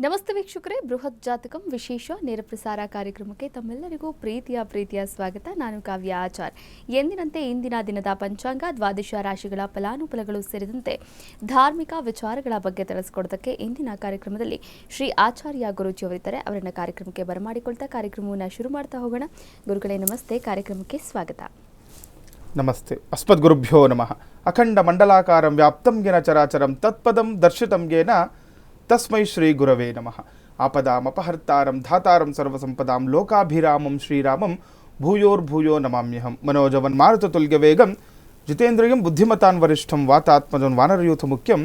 ನಮಸ್ತೆ ವೀಕ್ಷಕರೇ, ಬೃಹತ್ ಜಾತಕಂ ವಿಶೇಷ ನೇರ ಪ್ರಸಾರ ಕಾರ್ಯಕ್ರಮಕ್ಕೆ ತಮ್ಮೆಲ್ಲರಿಗೂ ಪ್ರೀತಿಯ ಸ್ವಾಗತ. ನಾನು ಕಾವ್ಯ ಆಚಾರ್. ಎಂದಿನಂತೆ ಇಂದಿನ ದಿನದ ಪಂಚಾಂಗ, ದ್ವಾದಶ ರಾಶಿಗಳ ಫಲಾನುಫಲಗಳು ಸೇರಿದಂತೆ ಧಾರ್ಮಿಕ ವಿಚಾರಗಳ ಬಗ್ಗೆ ತಿಳಿಸಿಕೊಡೋದಕ್ಕೆ ಇಂದಿನ ಕಾರ್ಯಕ್ರಮದಲ್ಲಿ ಶ್ರೀ ಆಚಾರ್ಯ ಗುರೂಜಿಯವರಿದ್ದಾರೆ. ಅವರನ್ನ ಕಾರ್ಯಕ್ರಮಕ್ಕೆ ಬರಮಾಡಿಕೊಳ್ತಾ ಕಾರ್ಯಕ್ರಮವನ್ನು ಶುರು ಮಾಡ್ತಾ ಹೋಗೋಣ. ಗುರುಗಳೇ ನಮಸ್ತೆ, ಕಾರ್ಯಕ್ರಮಕ್ಕೆ ಸ್ವಾಗತ. ನಮಸ್ತೆ. ಅಸ್ಮದ್ಗುರುಭ್ಯೋ ನಮಃ. ಅಖಂಡ ಮಂಡಲಾಕಾರಂ ವ್ಯಾಪ್ತಂ ಗಿನ ಚರಾಚರಂ ತತ್ಪದಂ ದರ್ಶಿತಂ ಗೆನ ತಸ್ಮೈ ಶ್ರೀ ಗುರವೇ ನಮಃ. ಆಪದಾಮಪಹರ್ತಾರಂ ಧಾತಾರಂ ಸರ್ವಸಂಪದಾಂ ಲೋಕಾಭಿರಾಮಂ ಶ್ರೀರಾಮಂ ಭೂಯೋರ್ಭೂಯೋ ನಮಾಮ್ಯಹಂ. ಮನೋಜವನ್ ಮಾರುತತುಲ್ಯ ವೇಗಂ ಜಿತೇಂದ್ರಿಯಂ ಬುದ್ಧಿಮತಾನ್ ವರಿಷ್ಠಂ ವಾತಾತ್ಮಜನ್ ವಾನರಯೂಥ ಮುಖ್ಯಂ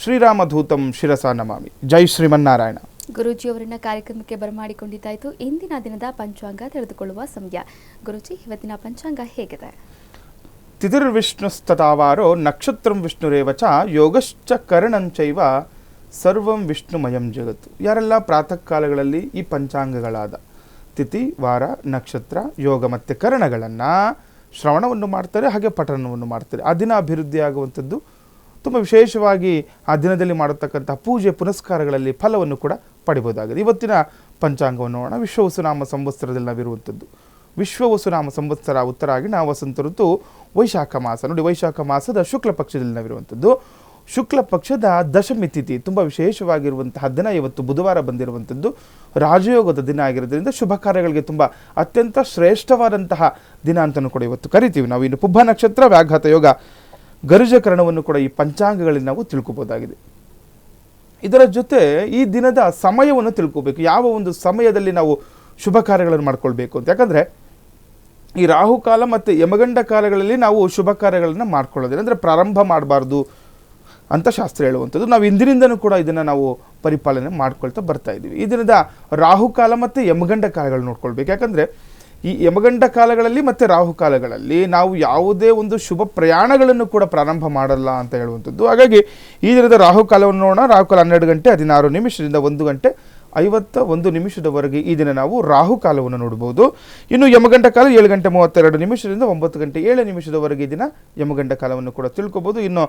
ಶ್ರೀರಾಮಧೂತಂ ಶಿರಸಾ ನಮಾಮಿ. ಜೈ ಶ್ರೀಮನ್ನಾರಾಯಣ. ಗುರೂಜಿಯವರನ್ನ ಕಾರ್ಯಕ್ರಮಕ್ಕೆ ಬರಮಾಡಿಕೊಂಡಿದ್ದಾಯಿತು. ಇಂದಿನ ದಿನದ ಪಂಚಾಂಗ ತಿಳಿದುಕೊಳ್ಳುವ ಸಮಯ. ಗುರೂಜಿ, ಇವತ್ತಿನ ಪಂಚಾಂಗ ಹೇಗಿದೆ? ತಿಥಿರ್ವಿಷ್ಣುಸ್ತತಾವಾರೋ ನಕ್ಷತ್ರಂ ವಿಷ್ಣುರೇವ ಚ ಯೋಗಶ್ಚ ಕರಣಂಚೈವ ಸರ್ವಂ ವಿಷ್ಣುಮಯಂ ಜಗತ್ತು. ಯಾರೆಲ್ಲ ಪ್ರಾತಃ ಕಾಲಗಳಲ್ಲಿ ಈ ಪಂಚಾಂಗಗಳಾದ ತಿಥಿ, ವಾರ, ನಕ್ಷತ್ರ, ಯೋಗ ಮತ್ತು ಕರಣಗಳನ್ನು ಶ್ರವಣವನ್ನು ಮಾಡ್ತಾರೆ, ಹಾಗೆ ಪಠಣವನ್ನು ಮಾಡ್ತಾರೆ, ಆ ದಿನ ಅಭಿವೃದ್ಧಿ ಆಗುವಂಥದ್ದು ತುಂಬ ವಿಶೇಷವಾಗಿ ಆ ದಿನದಲ್ಲಿ ಮಾಡತಕ್ಕಂಥ ಪೂಜೆ ಪುನಸ್ಕಾರಗಳಲ್ಲಿ ಫಲವನ್ನು ಕೂಡ ಪಡಿಬೋದಾಗಿದೆ. ಇವತ್ತಿನ ಪಂಚಾಂಗವನ್ನು ನೋಡೋಣ. ವಿಶ್ವವಸುನಾಮ ಸಂವತ್ಸರದಲ್ಲಿ ನಾವಿರುವಂಥದ್ದು ವಿಶ್ವವಸುನಾಮ ಸಂವತ್ಸರ ಉತ್ತರಾಗಿಣ ವಸಂತ ಋತು ವೈಶಾಖ ಮಾಸ. ನೋಡಿ, ವೈಶಾಖ ಮಾಸದ ಶುಕ್ಲ ಪಕ್ಷದಲ್ಲಿ ನಾವಿರುವಂಥದ್ದು. ಶುಕ್ಲ ಪಕ್ಷದ ದಶಮಿ ತಿಥಿ ತುಂಬ ವಿಶೇಷವಾಗಿರುವಂತಹ ದಿನ. ಇವತ್ತು ಬುಧವಾರ ಬಂದಿರುವಂಥದ್ದು ರಾಜಯೋಗದ ದಿನ ಆಗಿರೋದ್ರಿಂದ ಶುಭ ಕಾರ್ಯಗಳಿಗೆ ತುಂಬ ಅತ್ಯಂತ ಶ್ರೇಷ್ಠವಾದಂತಹ ದಿನ ಅಂತಲೂ ಕೂಡ ಇವತ್ತು ಕರಿತೀವಿ ನಾವು. ಇನ್ನು ಪುಬ್ಬ ನಕ್ಷತ್ರ, ವ್ಯಾಘಾತ ಯೋಗ, ಗರುಜಕರಣವನ್ನು ಕೂಡ ಈ ಪಂಚಾಂಗಗಳಲ್ಲಿ ನಾವು ತಿಳ್ಕೊಬೋದಾಗಿದೆ. ಇದರ ಜೊತೆ ಈ ದಿನದ ಸಮಯವನ್ನು ತಿಳ್ಕೋಬೇಕು. ಯಾವ ಒಂದು ಸಮಯದಲ್ಲಿ ನಾವು ಶುಭ ಕಾರ್ಯಗಳನ್ನು ಮಾಡ್ಕೊಳ್ಬೇಕು ಅಂತ. ಯಾಕಂದರೆ ಈ ರಾಹುಕಾಲ ಮತ್ತು ಯಮಗಂಡ ಕಾಲಗಳಲ್ಲಿ ನಾವು ಶುಭ ಕಾರ್ಯಗಳನ್ನು ಮಾಡ್ಕೊಳ್ಳೋದಿಲ್ಲ, ಅಂದರೆ ಪ್ರಾರಂಭ ಮಾಡಬಾರ್ದು ಅಂತ ಶಾಸ್ತ್ರ ಹೇಳುವಂಥದ್ದು. ನಾವು ಇಂದಿನಿಂದನೂ ಕೂಡ ಇದನ್ನು ನಾವು ಪರಿಪಾಲನೆ ಮಾಡ್ಕೊಳ್ತಾ ಬರ್ತಾ ಇದ್ದೀವಿ. ಈ ದಿನದ ರಾಹುಕಾಲ ಮತ್ತು ಯಮಗಂಡ ಕಾಲಗಳು ನೋಡ್ಕೊಳ್ಬೇಕು. ಯಾಕಂದರೆ ಈ ಯಮಗಂಡ ಕಾಲಗಳಲ್ಲಿ ಮತ್ತು ರಾಹುಕಾಲಗಳಲ್ಲಿ ನಾವು ಯಾವುದೇ ಒಂದು ಶುಭ ಪ್ರಯಾಣಗಳನ್ನು ಕೂಡ ಪ್ರಾರಂಭ ಮಾಡಲ್ಲ ಅಂತ ಹೇಳುವಂಥದ್ದು. ಹಾಗಾಗಿ ಈ ದಿನದ ರಾಹುಕಾಲವನ್ನು ನೋಡೋಣ. ರಾಹುಕಾಲ 12 ಗಂಟೆ 16 ನಿಮಿಷದಿಂದ 1 ಗಂಟೆ 51 ನಿಮಿಷದವರೆಗೆ ಈ ದಿನ ನಾವು ರಾಹುಕಾಲವನ್ನು ನೋಡ್ಬೋದು. ಇನ್ನು ಯಮಗಂಡ ಕಾಲ 7 ಗಂಟೆ 32 ನಿಮಿಷದಿಂದ 9 ಗಂಟೆ 7 ನಿಮಿಷದವರೆಗೆ ಈ ದಿನ ಯಮಗಂಡ ಕಾಲವನ್ನು ಕೂಡ ತಿಳ್ಕೊಬೋದು. ಇನ್ನು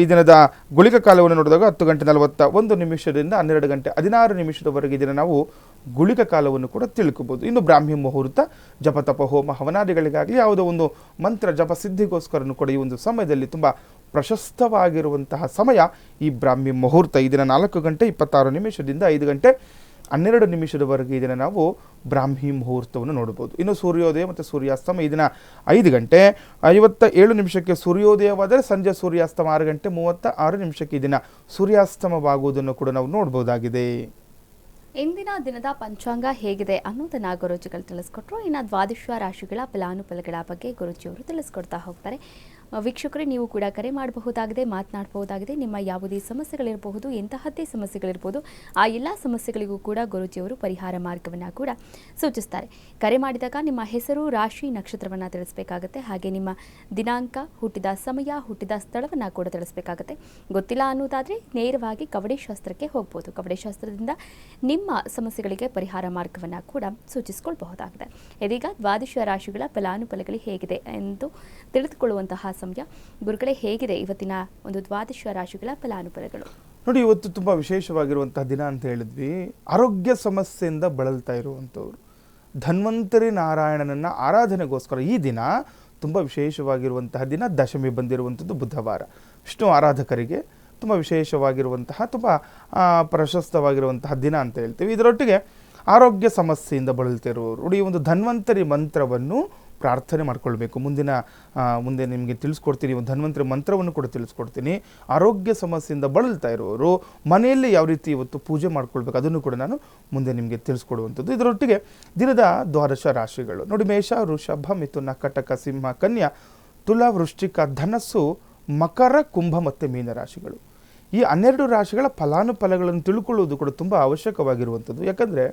ಈ ದಿನದ ಗುಳಿಕ ಕಾಲವನ್ನು ನೋಡಿದಾಗ 10 ಗಂಟೆ 41 ನಿಮಿಷದಿಂದ 12 ಗಂಟೆ 16 ನಿಮಿಷದವರೆಗೆ ಈ ದಿನ ನಾವು ಗುಳಿಕ ಕಾಲವನ್ನು ಕೂಡ ತಿಳ್ಕೊಬೋದು. ಇನ್ನು ಬ್ರಾಹ್ಮಿ ಮುಹೂರ್ತ, ಜಪತಪ ಹೋಮ ಹವನಾದಿಗಳಿಗಾಗಲಿ ಯಾವುದೋ ಒಂದು ಮಂತ್ರ ಜಪ ಸಿದ್ಧಿಗೋಸ್ಕರನೂ ಕೂಡ ಈ ಒಂದು ಸಮಯದಲ್ಲಿ ತುಂಬ ಪ್ರಶಸ್ತವಾಗಿರುವಂತಹ ಸಮಯ ಈ ಬ್ರಾಹ್ಮಿ ಮುಹೂರ್ತ. ಈ ದಿನ 4 ಗಂಟೆ 26 ನಿಮಿಷದಿಂದ 5 ಗಂಟೆ 12 ನಿಮಿಷದವರೆಗೆ ಈ ದಿನ ನಾವು ಬ್ರಾಹ್ಮಿ ಮುಹೂರ್ತವನ್ನು ನೋಡ್ಬೋದು. ಇನ್ನು ಸೂರ್ಯೋದಯ ಮತ್ತು ಸೂರ್ಯಾಸ್ತಮ ಈ ದಿನ 5 ಗಂಟೆ 57 ನಿಮಿಷಕ್ಕೆ ಸೂರ್ಯೋದಯವಾದರೆ ಸಂಜೆ ಸೂರ್ಯಾಸ್ತಮ 6 ಗಂಟೆ 36 ನಿಮಿಷಕ್ಕೆ ಈ ದಿನ ಸೂರ್ಯಾಸ್ತಮವಾಗುವುದನ್ನು ಕೂಡ ನಾವು ನೋಡ್ಬೋದಾಗಿದೆ. ಇಂದಿನ ದಿನದ ಪಂಚಾಂಗ ಹೇಗಿದೆ ಅನ್ನೋದನ್ನ ಗುರೂಜಿಗಳು ತಿಳಿಸ್ಕೊಟ್ರು. ಇನ್ನು ದ್ವಾದಶ ರಾಶಿಗಳ ಫಲಾನುಫಲಗಳ ಬಗ್ಗೆ ಗುರೂಜಿಯವರು ತಿಳಿಸ್ಕೊಡ್ತಾ ಹೋಗ್ತಾರೆ. ವೀಕ್ಷಕರೇ, ನೀವು ಕೂಡ ಕರೆ ಮಾಡಬಹುದಾಗಿದೆ, ಮಾತನಾಡಬಹುದಾಗಿದೆ. ನಿಮ್ಮ ಯಾವುದೇ ಸಮಸ್ಯೆಗಳಿರಬಹುದು, ಎಂತಹದ್ದೇ ಸಮಸ್ಯೆಗಳಿರ್ಬೋದು, ಆ ಎಲ್ಲ ಸಮಸ್ಯೆಗಳಿಗೂ ಕೂಡ ಗುರೂಜಿಯವರು ಪರಿಹಾರ ಮಾರ್ಗವನ್ನು ಕೂಡ ಸೂಚಿಸ್ತಾರೆ. ಕರೆ ಮಾಡಿದಾಗ ನಿಮ್ಮ ಹೆಸರು, ರಾಶಿ, ನಕ್ಷತ್ರವನ್ನು ತಿಳಿಸಬೇಕಾಗುತ್ತೆ. ಹಾಗೆ ನಿಮ್ಮ ದಿನಾಂಕ, ಹುಟ್ಟಿದ ಸಮಯ, ಹುಟ್ಟಿದ ಸ್ಥಳವನ್ನು ಕೂಡ ತಿಳಿಸಬೇಕಾಗುತ್ತೆ. ಗೊತ್ತಿಲ್ಲ ಅನ್ನೋದಾದರೆ ನೇರವಾಗಿ ಕವಡೆ ಶಾಸ್ತ್ರಕ್ಕೆ ಹೋಗ್ಬೋದು. ಕವಡೆ ಶಾಸ್ತ್ರದಿಂದ ನಿಮ್ಮ ಸಮಸ್ಯೆಗಳಿಗೆ ಪರಿಹಾರ ಮಾರ್ಗವನ್ನು ಕೂಡ ಸೂಚಿಸಿಕೊಳ್ಳಬಹುದಾಗಿದೆ. ಇದೀಗ ದ್ವಾದಶ ರಾಶಿಗಳ ಫಲಾನುಫಲಗಳು ಹೇಗಿದೆ ಎಂದು ತಿಳಿದುಕೊಳ್ಳುವಂತಹ ಸಮಯ. ಗುರುಗಳೇ, ಹೇಗಿದೆ ಇವತ್ತಿನ ಒಂದು ದ್ವಾದಶ ರಾಶಿಗಳ ಫಲಾನುಫಲಗಳು? ನೋಡಿ, ಇವತ್ತು ತುಂಬ ವಿಶೇಷವಾಗಿರುವಂತಹ ದಿನ ಅಂತ ಹೇಳಿದ್ವಿ. ಆರೋಗ್ಯ ಸಮಸ್ಯೆಯಿಂದ ಬಳಲ್ತಾ ಇರುವಂಥವ್ರು, ಧನ್ವಂತರಿ ನಾರಾಯಣನನ್ನು ಆರಾಧನೆಗೋಸ್ಕರ ಈ ದಿನ ತುಂಬ ವಿಶೇಷವಾಗಿರುವಂತಹ ದಿನ. ದಶಮಿ ಬಂದಿರುವಂಥದ್ದು ಬುಧವಾರ. ವಿಷ್ಣು ಆರಾಧಕರಿಗೆ ತುಂಬ ವಿಶೇಷವಾಗಿರುವಂತಹ, ತುಂಬ ಪ್ರಶಸ್ತವಾಗಿರುವಂತಹ ದಿನ ಅಂತ ಹೇಳ್ತೀವಿ. ಇದರೊಟ್ಟಿಗೆ ಆರೋಗ್ಯ ಸಮಸ್ಯೆಯಿಂದ ಬಳಲ್ತಿರುವವರು ನೋಡಿ, ಈ ಒಂದು ಧನ್ವಂತರಿ ಮಂತ್ರವನ್ನು ಪ್ರಾರ್ಥನೆ ಮಾಡ್ಕೊಳ್ಬೇಕು. ಮುಂದೆ ನಿಮಗೆ ತಿಳಿಸ್ಕೊಡ್ತೀನಿ. ಒಂದು ಧನ್ವಂತರಿ ಮಂತ್ರವನ್ನು ಕೂಡ ತಿಳಿಸ್ಕೊಡ್ತೀನಿ. ಆರೋಗ್ಯ ಸಮಸ್ಯೆಯಿಂದ ಬಳಲ್ತಾ ಇರುವವರು ಮನೆಯಲ್ಲಿ ಯಾವ ರೀತಿ ಇವತ್ತು ಪೂಜೆ ಮಾಡ್ಕೊಳ್ಬೇಕು ಅದನ್ನು ಕೂಡ ನಾನು ಮುಂದೆ ನಿಮಗೆ ತಿಳಿಸ್ಕೊಡುವಂಥದ್ದು. ಇದರೊಟ್ಟಿಗೆ ದಿನದ ದ್ವಾದಶ ರಾಶಿಗಳು ನೋಡಿ, ಮೇಷ, ವೃಷಭ, ಮಿಥುನ, ಕಟಕ, ಸಿಂಹ, ಕನ್ಯಾ, ತುಲಾ, ವೃಶ್ಚಿಕ, ಧನಸ್ಸು, ಮಕರ, ಕುಂಭ ಮತ್ತು ಮೀನ ರಾಶಿಗಳು. ಈ 12 ರಾಶಿಗಳ ಫಲಾನುಫಲಗಳನ್ನು ತಿಳ್ಕೊಳ್ಳೋದು ಕೂಡ ತುಂಬ ಅವಶ್ಯಕವಾಗಿರುವಂಥದ್ದು. ಯಾಕಂದರೆ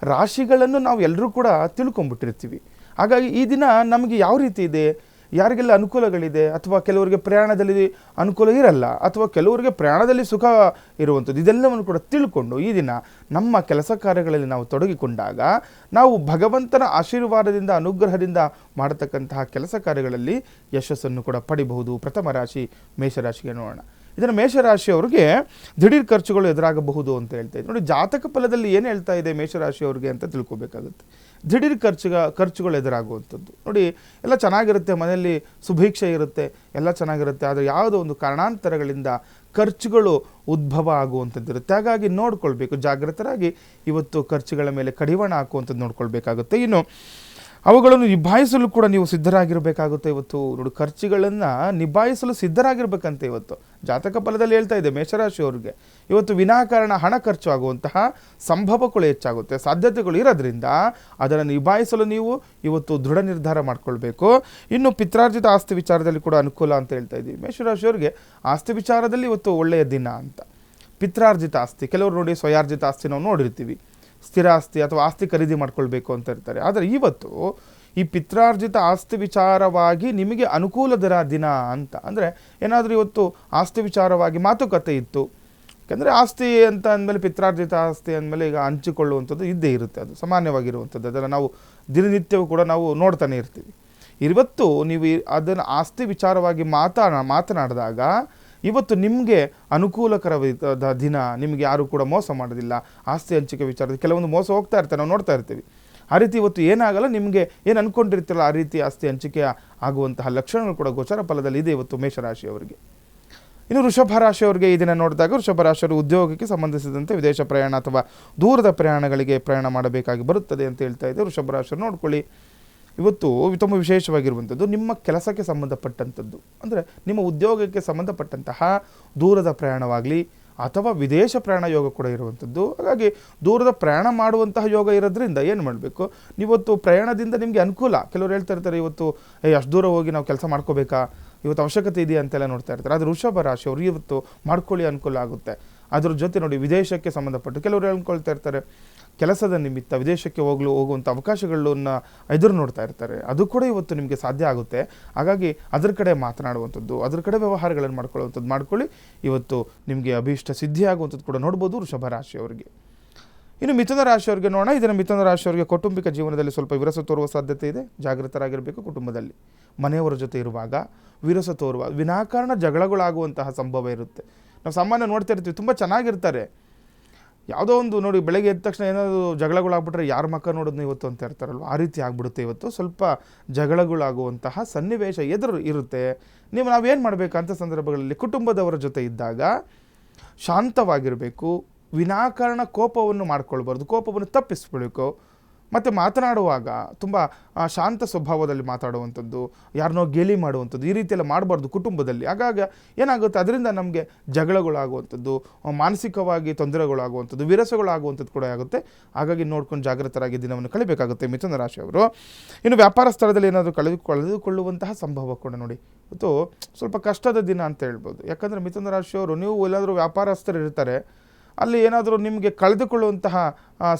ರಾಶಿಗಳನ್ನು ನಾವು ಎಲ್ಲರೂ ಕೂಡ ತಿಳ್ಕೊಂಬಿಟ್ಟಿರ್ತೀವಿ. ಹಾಗಾಗಿ ಈ ದಿನ ನಮಗೆ ಯಾವ ರೀತಿ ಇದೆ, ಯಾರಿಗೆಲ್ಲ ಅನುಕೂಲಗಳಿದೆ, ಅಥವಾ ಕೆಲವರಿಗೆ ಪ್ರಯಾಣದಲ್ಲಿ ಅನುಕೂಲ ಇರಲ್ಲ, ಅಥವಾ ಕೆಲವರಿಗೆ ಪ್ರಯಾಣದಲ್ಲಿ ಸುಖ ಇರುವಂಥದ್ದು, ಇದೆಲ್ಲವನ್ನು ಕೂಡ ತಿಳ್ಕೊಂಡು ಈ ದಿನ ನಮ್ಮ ಕೆಲಸ ಕಾರ್ಯಗಳಲ್ಲಿ ನಾವು ತೊಡಗಿಕೊಂಡಾಗ ನಾವು ಭಗವಂತನ ಆಶೀರ್ವಾದದಿಂದ ಅನುಗ್ರಹದಿಂದ ಮಾಡತಕ್ಕಂತಹ ಕೆಲಸ ಕಾರ್ಯಗಳಲ್ಲಿ ಯಶಸ್ಸನ್ನು ಕೂಡ ಪಡಿಬಹುದು. ಪ್ರಥಮ ರಾಶಿ ಮೇಷರಾಶಿಗೆ ನೋಡೋಣ. ಇದನ್ನು ಮೇಷರಾಶಿಯವರಿಗೆ ದಿಢೀರ್ ಖರ್ಚುಗಳು ಎದುರಾಗಬಹುದು ಅಂತ ಹೇಳ್ತಾ ಇದ್ದೀನಿ. ನೋಡಿ, ಜಾತಕ ಫಲದಲ್ಲಿ ಏನು ಹೇಳ್ತಾ ಇದೆ ಮೇಷರಾಶಿಯವರಿಗೆ ಅಂತ ತಿಳ್ಕೊಬೇಕಾಗುತ್ತೆ. ದಿಢೀರ್ ಖರ್ಚುಗಳು ಎದುರಾಗುವಂಥದ್ದು. ನೋಡಿ, ಎಲ್ಲ ಚೆನ್ನಾಗಿರುತ್ತೆ, ಮನೆಯಲ್ಲಿ ಸುಭೀಕ್ಷೆ ಇರುತ್ತೆ, ಎಲ್ಲ ಚೆನ್ನಾಗಿರುತ್ತೆ, ಆದರೆ ಯಾವುದೋ ಒಂದು ಕಾರಣಾಂತರಗಳಿಂದ ಖರ್ಚುಗಳು ಉದ್ಭವ ಆಗುವಂಥದ್ದಿರುತ್ತೆ. ಹಾಗಾಗಿ ನೋಡ್ಕೊಳ್ಬೇಕು, ಜಾಗೃತರಾಗಿ ಇವತ್ತು ಖರ್ಚುಗಳ ಮೇಲೆ ಕಡಿವಾಣ ಹಾಕುವಂಥದ್ದು ನೋಡ್ಕೊಳ್ಬೇಕಾಗುತ್ತೆ. ಇನ್ನು ಅವುಗಳನ್ನು ನಿಭಾಯಿಸಲು ಕೂಡ ನೀವು ಸಿದ್ಧರಾಗಿರಬೇಕಾಗುತ್ತೆ. ಇವತ್ತು ನೋಡಿ, ಖರ್ಚುಗಳನ್ನು ನಿಭಾಯಿಸಲು ಸಿದ್ಧರಾಗಿರ್ಬೇಕಂತೆ. ಇವತ್ತು ಜಾತಕ ಫಲದಲ್ಲಿ ಹೇಳ್ತಾ ಇದೆ ಮೇಷರಾಶಿಯವರಿಗೆ ಇವತ್ತು ವಿನಾಕಾರಣ ಹಣ ಖರ್ಚು ಆಗುವಂತಹ ಸಂಭವಗಳು ಹೆಚ್ಚಾಗುತ್ತೆ, ಸಾಧ್ಯತೆಗಳು ಇರೋದ್ರಿಂದ ಅದನ್ನು ನಿಭಾಯಿಸಲು ನೀವು ಇವತ್ತು ದೃಢ ನಿರ್ಧಾರ ಮಾಡ್ಕೊಳ್ಬೇಕು. ಇನ್ನು ಪಿತ್ರಾರ್ಜಿತ ಆಸ್ತಿ ವಿಚಾರದಲ್ಲಿ ಕೂಡ ಅನುಕೂಲ ಅಂತ ಹೇಳ್ತಾ ಇದ್ದೀವಿ. ಮೇಷರಾಶಿಯವರಿಗೆ ಆಸ್ತಿ ವಿಚಾರದಲ್ಲಿ ಇವತ್ತು ಒಳ್ಳೆಯ ದಿನ ಅಂತ. ಪಿತ್ರಾರ್ಜಿತ ಆಸ್ತಿ, ಕೆಲವರು ನೋಡಿ ಸ್ವಯಾರ್ಜಿತ ಆಸ್ತಿ ನಾವು ನೋಡಿರ್ತೀವಿ, ಸ್ಥಿರ ಆಸ್ತಿ ಅಥವಾ ಆಸ್ತಿ ಖರೀದಿ ಮಾಡ್ಕೊಳ್ಬೇಕು ಅಂತ ಇರ್ತಾರೆ. ಆದರೆ ಇವತ್ತು ಈ ಪಿತ್ರಾರ್ಜಿತ ಆಸ್ತಿ ವಿಚಾರವಾಗಿ ನಿಮಗೆ ಅನುಕೂಲದರ ದಿನ ಅಂತ. ಅಂದರೆ ಏನಾದರೂ ಇವತ್ತು ಆಸ್ತಿ ವಿಚಾರವಾಗಿ ಮಾತುಕತೆ ಇತ್ತು, ಯಾಕಂದರೆ ಆಸ್ತಿ ಅಂತ ಅಂದಮೇಲೆ ಪಿತ್ರಾರ್ಜಿತ ಆಸ್ತಿ ಅಂದಮೇಲೆ ಈಗ ಹಂಚಿಕೊಳ್ಳುವಂಥದ್ದು ಇದ್ದೇ ಇರುತ್ತೆ, ಅದು ಸಾಮಾನ್ಯವಾಗಿರುವಂಥದ್ದು. ಅದನ್ನು ನಾವು ದಿನನಿತ್ಯವೂ ಕೂಡ ನಾವು ನೋಡ್ತಾನೆ ಇರ್ತೀವಿ. ಇವತ್ತು ನೀವು ಅದನ್ನು ಆಸ್ತಿ ವಿಚಾರವಾಗಿ ಮಾತನಾಡಿದಾಗ ಇವತ್ತು ನಿಮಗೆ ಅನುಕೂಲಕರವಾದ ದಿನ. ನಿಮಗೆ ಯಾರು ಕೂಡ ಮೋಸ ಮಾಡೋದಿಲ್ಲ. ಆಸ್ತಿ ಹಂಚಿಕೆ ವಿಚಾರದಲ್ಲಿ ಕೆಲವೊಂದು ಮೋಸ ಹೋಗ್ತಾ ಇರ್ತಾರೆ, ನಾವು ನೋಡ್ತಾ ಇರ್ತೀವಿ. ಆ ರೀತಿ ಇವತ್ತು ಏನಾಗಲ್ಲ, ನಿಮಗೆ ಏನು ಅಂದ್ಕೊಂಡಿರ್ತಿರಲ್ಲ ಆ ರೀತಿ ಆಸ್ತಿ ಹಂಚಿಕೆ ಆಗುವಂತಹ ಲಕ್ಷಣಗಳು ಕೂಡ ಗೋಚರ ಫಲದಲ್ಲಿ ಇದೆ ಇವತ್ತು ಮೇಷರಾಶಿಯವರಿಗೆ. ಇನ್ನು ವೃಷಭ ರಾಶಿಯವರಿಗೆ ಈ ದಿನ ನೋಡಿದಾಗ ವೃಷಭ ರಾಶಿಯವರು ಉದ್ಯೋಗಕ್ಕೆ ಸಂಬಂಧಿಸಿದಂತೆ ವಿದೇಶ ಪ್ರಯಾಣ ಅಥವಾ ದೂರದ ಪ್ರಯಾಣಗಳಿಗೆ ಪ್ರಯಾಣ ಮಾಡಬೇಕಾಗಿ ಬರುತ್ತದೆ ಅಂತ ಹೇಳ್ತಾ ಇದೆ. ವೃಷಭ ರಾಶಿಯವರು ನೋಡ್ಕೊಳ್ಳಿ, ಇವತ್ತು ತುಂಬ ವಿಶೇಷವಾಗಿರುವಂಥದ್ದು ನಿಮ್ಮ ಕೆಲಸಕ್ಕೆ ಸಂಬಂಧಪಟ್ಟಂಥದ್ದು, ಅಂದರೆ ನಿಮ್ಮ ಉದ್ಯೋಗಕ್ಕೆ ಸಂಬಂಧಪಟ್ಟಂತಹ ದೂರದ ಪ್ರಯಾಣವಾಗಲಿ ಅಥವಾ ವಿದೇಶ ಪ್ರಯಾಣ ಯೋಗ ಕೂಡ ಇರುವಂಥದ್ದು. ಹಾಗಾಗಿ ದೂರದ ಪ್ರಯಾಣ ಮಾಡುವಂತಹ ಯೋಗ ಇರೋದ್ರಿಂದ ಏನು ಮಾಡಬೇಕು, ನೀವತ್ತು ಪ್ರಯಾಣದಿಂದ ನಿಮಗೆ ಅನುಕೂಲ. ಕೆಲವರು ಹೇಳ್ತಾ ಇರ್ತಾರೆ ಇವತ್ತು ಅಷ್ಟು ದೂರ ಹೋಗಿ ನಾವು ಕೆಲಸ ಮಾಡ್ಕೋಬೇಕಾ, ಇವತ್ತು ಅವಶ್ಯಕತೆ ಇದೆಯಾ ಅಂತೆಲ್ಲ ನೋಡ್ತಾ ಇರ್ತಾರೆ. ಆದರೆ ವೃಷಭ ರಾಶಿಯವರು ಇವತ್ತು ಮಾಡ್ಕೊಳ್ಳಿ, ಅನುಕೂಲ ಆಗುತ್ತೆ. ಅದ್ರ ಜೊತೆ ನೋಡಿ, ವಿದೇಶಕ್ಕೆ ಸಂಬಂಧಪಟ್ಟು ಕೆಲವರು ಹೇಳ್ಕೊಳ್ತಾ ಇರ್ತಾರೆ, ಕೆಲಸದ ನಿಮಿತ್ತ ವಿದೇಶಕ್ಕೆ ಹೋಗುವಂಥ ಅವಕಾಶಗಳನ್ನ ಎದುರು ನೋಡ್ತಾ ಇರ್ತಾರೆ. ಅದು ಕೂಡ ಇವತ್ತು ನಿಮಗೆ ಸಾಧ್ಯ ಆಗುತ್ತೆ. ಹಾಗಾಗಿ ಅದರ ಕಡೆ ಮಾತನಾಡುವಂಥದ್ದು, ಅದರ ಕಡೆ ವ್ಯವಹಾರಗಳನ್ನು ಮಾಡ್ಕೊಳ್ಳಿ. ಇವತ್ತು ನಿಮಗೆ ಅಭೀಷ್ಟ ಸಿದ್ಧಿ ಆಗುವಂಥದ್ದು ಕೂಡ ನೋಡ್ಬೋದು ವೃಷಭ ರಾಶಿಯವರಿಗೆ. ಇನ್ನು ಮಿಥುನ ರಾಶಿಯವರಿಗೆ ನೋಡೋಣ. ಇದನ್ನು ಮಿಥುನ ರಾಶಿಯವರಿಗೆ ಕೌಟುಂಬಿಕ ಜೀವನದಲ್ಲಿ ಸ್ವಲ್ಪ ವಿರಸ ತೋರುವ ಸಾಧ್ಯತೆ ಇದೆ. ಜಾಗೃತರಾಗಿರಬೇಕು. ಕುಟುಂಬದಲ್ಲಿ ಮನೆಯವರ ಜೊತೆ ಇರುವಾಗ ವಿರಸ ತೋರುವ ವಿನಾಕಾರಣ ಜಗಳಗಳಾಗುವಂತಹ ಸಂಭವ ಇರುತ್ತೆ. ನಾವು ಸಾಮಾನ್ಯ ನೋಡ್ತಾ ಇರ್ತೀವಿ, ತುಂಬ ಚೆನ್ನಾಗಿರ್ತಾರೆ, ಯಾವುದೋ ಒಂದು ನೋಡಿ ಬೆಳಗ್ಗೆ ಎದ್ದ ತಕ್ಷಣ ಏನಾದರೂ ಜಗಳಗಳಾಗ್ಬಿಟ್ರೆ ಯಾರ ಮಕ್ಕ ನೋಡೋದು ಇವತ್ತು ಅಂತ ಇರ್ತಾರಲ್ವ, ಆ ರೀತಿ ಆಗ್ಬಿಡುತ್ತೆ. ಇವತ್ತು ಸ್ವಲ್ಪ ಜಗಳಗಳಾಗುವಂತಹ ಸನ್ನಿವೇಶ ಎದುರು ಇರುತ್ತೆ. ನಾವೇನು ಮಾಡಬೇಕಂತ ಸಂದರ್ಭಗಳಲ್ಲಿ ಕುಟುಂಬದವರ ಜೊತೆ ಇದ್ದಾಗ ಶಾಂತವಾಗಿರಬೇಕು. ವಿನಾಕಾರಣ ಕೋಪವನ್ನು ಮಾಡ್ಕೊಳ್ಬಾರ್ದು, ಕೋಪವನ್ನು ತಪ್ಪಿಸ್ಬಿಡಬೇಕು. ಮತ್ತು ಮಾತನಾಡುವಾಗ ತುಂಬ ಶಾಂತ ಸ್ವಭಾವದಲ್ಲಿ ಮಾತಾಡುವಂಥದ್ದು, ಯಾರನ್ನೋ ಗೇಲಿ ಮಾಡುವಂಥದ್ದು, ಈ ರೀತಿಯೆಲ್ಲ ಮಾಡಬಾರ್ದು ಕುಟುಂಬದಲ್ಲಿ. ಆಗಾಗ ಏನಾಗುತ್ತೆ, ಅದರಿಂದ ನಮಗೆ ಜಗಳಗಳಾಗುವಂಥದ್ದು, ಮಾನಸಿಕವಾಗಿ ತೊಂದರೆಗಳಾಗುವಂಥದ್ದು, ವಿರಸಗಳಾಗುವಂಥದ್ದು ಕೂಡ ಆಗುತ್ತೆ. ಹಾಗಾಗಿ ನೋಡ್ಕೊಂಡು ಜಾಗೃತರಾಗಿ ದಿನವನ್ನು ಕಳಿಬೇಕಾಗುತ್ತೆ ಮಿಥುನ ರಾಶಿಯವರು. ಇನ್ನು ವ್ಯಾಪಾರ ಸ್ಥಳದಲ್ಲಿ ಏನಾದರೂ ಕಳೆದುಕೊಳ್ಳುವಂತಹ ಸಂಭವ ಕೂಡ ನೋಡಿ ಇವತ್ತು ಸ್ವಲ್ಪ ಕಷ್ಟದ ದಿನ ಅಂತ ಹೇಳ್ಬೋದು. ಯಾಕಂದರೆ ಮಿಥುನ ರಾಶಿಯವರು ನೀವು ಎಲ್ಲಾದರೂ ವ್ಯಾಪಾರಸ್ಥರು ಇರ್ತಾರೆ, ಅಲ್ಲಿ ಏನಾದರೂ ನಿಮಗೆ ಕಳೆದುಕೊಳ್ಳುವಂತಹ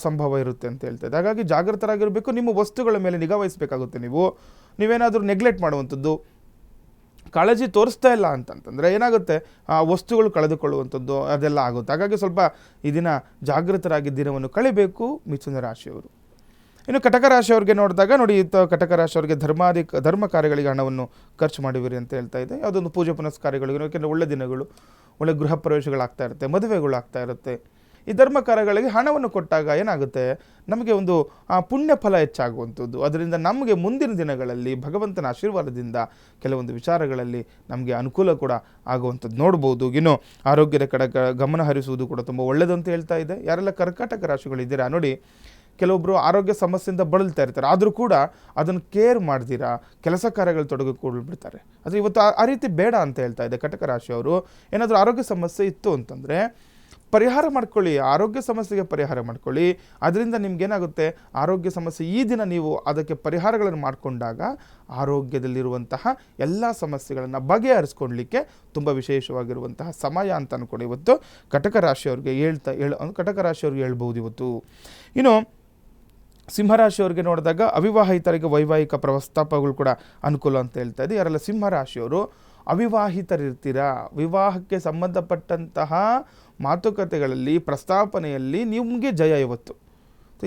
ಸಂಭವ ಇರುತ್ತೆ ಅಂತ ಹೇಳ್ತದೆ. ಹಾಗಾಗಿ ಜಾಗೃತರಾಗಿರಬೇಕು. ನಿಮ್ಮ ವಸ್ತುಗಳ ಮೇಲೆ ನಿಗಾ ವಹಿಸಬೇಕಾಗುತ್ತೆ. ನೀವೇನಾದರೂ ನೆಗ್ಲೆಕ್ಟ್ ಮಾಡುವಂಥದ್ದು, ಕಾಳಜಿ ತೋರಿಸ್ತಾ ಇಲ್ಲ ಅಂತಂದರೆ ಏನಾಗುತ್ತೆ, ಆ ವಸ್ತುಗಳು ಕಳೆದುಕೊಳ್ಳುವಂಥದ್ದು ಅದೆಲ್ಲ ಆಗುತ್ತೆ. ಹಾಗಾಗಿ ಸ್ವಲ್ಪ ಈ ದಿನ ಜಾಗೃತರಾಗಿ ದಿನವನ್ನು ಕಳಿಬೇಕು ಮಿಥುನ ರಾಶಿಯವರು. ಇನ್ನು ಕಟಕ ರಾಶಿಯವ್ರಿಗೆ ನೋಡಿದಾಗ ನೋಡಿ, ಕಟಕ ರಾಶಿಯವ್ರಿಗೆ ಧರ್ಮ ಕಾರ್ಯಗಳಿಗೆ ಹಣವನ್ನು ಖರ್ಚು ಮಾಡಿವಿರಿ ಅಂತ ಹೇಳ್ತಾ ಇದೆ. ಯಾವುದೊಂದು ಪೂಜೆ ಪುನಸ್ಕಾರಗಳಿಗೆ, ಯಾಕೆಂದರೆ ಒಳ್ಳೆ ದಿನಗಳು, ಒಳ್ಳೆ ಗೃಹ ಪ್ರವೇಶಗಳಾಗ್ತಾ ಇರುತ್ತೆ, ಮದುವೆಗಳು ಆಗ್ತಾ ಇರುತ್ತೆ. ಈ ಧರ್ಮ ಕಾರ್ಯಗಳಿಗೆ ಹಣವನ್ನು ಕೊಟ್ಟಾಗ ಏನಾಗುತ್ತೆ, ನಮಗೆ ಒಂದು ಪುಣ್ಯ ಫಲ ಹೆಚ್ಚಾಗುವಂಥದ್ದು. ಅದರಿಂದ ನಮಗೆ ಮುಂದಿನ ದಿನಗಳಲ್ಲಿ ಭಗವಂತನ ಆಶೀರ್ವಾದದಿಂದ ಕೆಲವೊಂದು ವಿಚಾರಗಳಲ್ಲಿ ನಮಗೆ ಅನುಕೂಲ ಕೂಡ ಆಗುವಂಥದ್ದು ನೋಡ್ಬೋದು. ಇನ್ನು ಆರೋಗ್ಯದ ಕಡೆ ಗಮನ ಹರಿಸುವುದು ಕೂಡ ತುಂಬ ಒಳ್ಳೆಯದು ಅಂತ ಹೇಳ್ತಾ ಇದೆ. ಯಾರೆಲ್ಲ ಕರ್ಕಾಟಕ ರಾಶಿಗಳಿದ್ದೀರಾ ನೋಡಿ, ಕೆಲವೊಬ್ಬರು ಆರೋಗ್ಯ ಸಮಸ್ಯೆಯಿಂದ ಬಳಲ್ತಾ ಇರ್ತಾರೆ, ಆದರೂ ಕೂಡ ಅದನ್ನು ಕೇರ್ ಮಾಡ್ದಿರಾ ಕೆಲಸ ಕಾರ್ಯಗಳು ತೊಡಗಿಕೊಳ್ಬಿಡ್ತಾರೆ. ಆದರೆ ಇವತ್ತು ಆ ರೀತಿ ಬೇಡ ಅಂತ ಹೇಳ್ತಾ ಇದೆ ಕಟಕ ರಾಶಿಯವರು. ಏನಾದರೂ ಆರೋಗ್ಯ ಸಮಸ್ಯೆ ಇತ್ತು ಅಂತಂದರೆ ಪರಿಹಾರ ಮಾಡ್ಕೊಳ್ಳಿ, ಆರೋಗ್ಯ ಸಮಸ್ಯೆಗೆ ಪರಿಹಾರ ಮಾಡ್ಕೊಳ್ಳಿ. ಅದರಿಂದ ನಿಮ್ಗೇನಾಗುತ್ತೆ, ಆರೋಗ್ಯ ಸಮಸ್ಯೆ ಈ ದಿನ ನೀವು ಅದಕ್ಕೆ ಪರಿಹಾರಗಳನ್ನು ಮಾಡಿಕೊಂಡಾಗ ಆರೋಗ್ಯದಲ್ಲಿರುವಂತಹ ಎಲ್ಲ ಸಮಸ್ಯೆಗಳನ್ನು ಬಗೆಹರಿಸ್ಕೊಳ್ಲಿಕ್ಕೆ ತುಂಬ ವಿಶೇಷವಾಗಿರುವಂತಹ ಸಮಯ ಅಂತ ಅಂದ್ಕೊಂಡು ಇವತ್ತು ಕಟಕ ರಾಶಿಯವ್ರಿಗೆ ಕಟಕ ರಾಶಿಯವ್ರಿಗೆ ಹೇಳ್ಬೋದು ಇವತ್ತು. ಇನ್ನು ಸಿಂಹರಾಶಿಯವ್ರಿಗೆ ನೋಡಿದಾಗ ಅವಿವಾಹಿತರಿಗೆ ವೈವಾಹಿಕ ಪ್ರಸ್ತಾಪಗಳು ಕೂಡ ಅನುಕೂಲ ಅಂತ ಹೇಳ್ತಾ ಇದೆ. ಯಾರೆಲ್ಲ ಸಿಂಹರಾಶಿಯವರು ಅವಿವಾಹಿತರಿರ್ತೀರಾ, ವಿವಾಹಕ್ಕೆ ಸಂಬಂಧಪಟ್ಟಂತಹ ಮಾತುಕತೆಗಳಲ್ಲಿ ಪ್ರಸ್ತಾಪನೆಯಲ್ಲಿ ನಿಮಗೆ ಜಯ ಇವತ್ತು.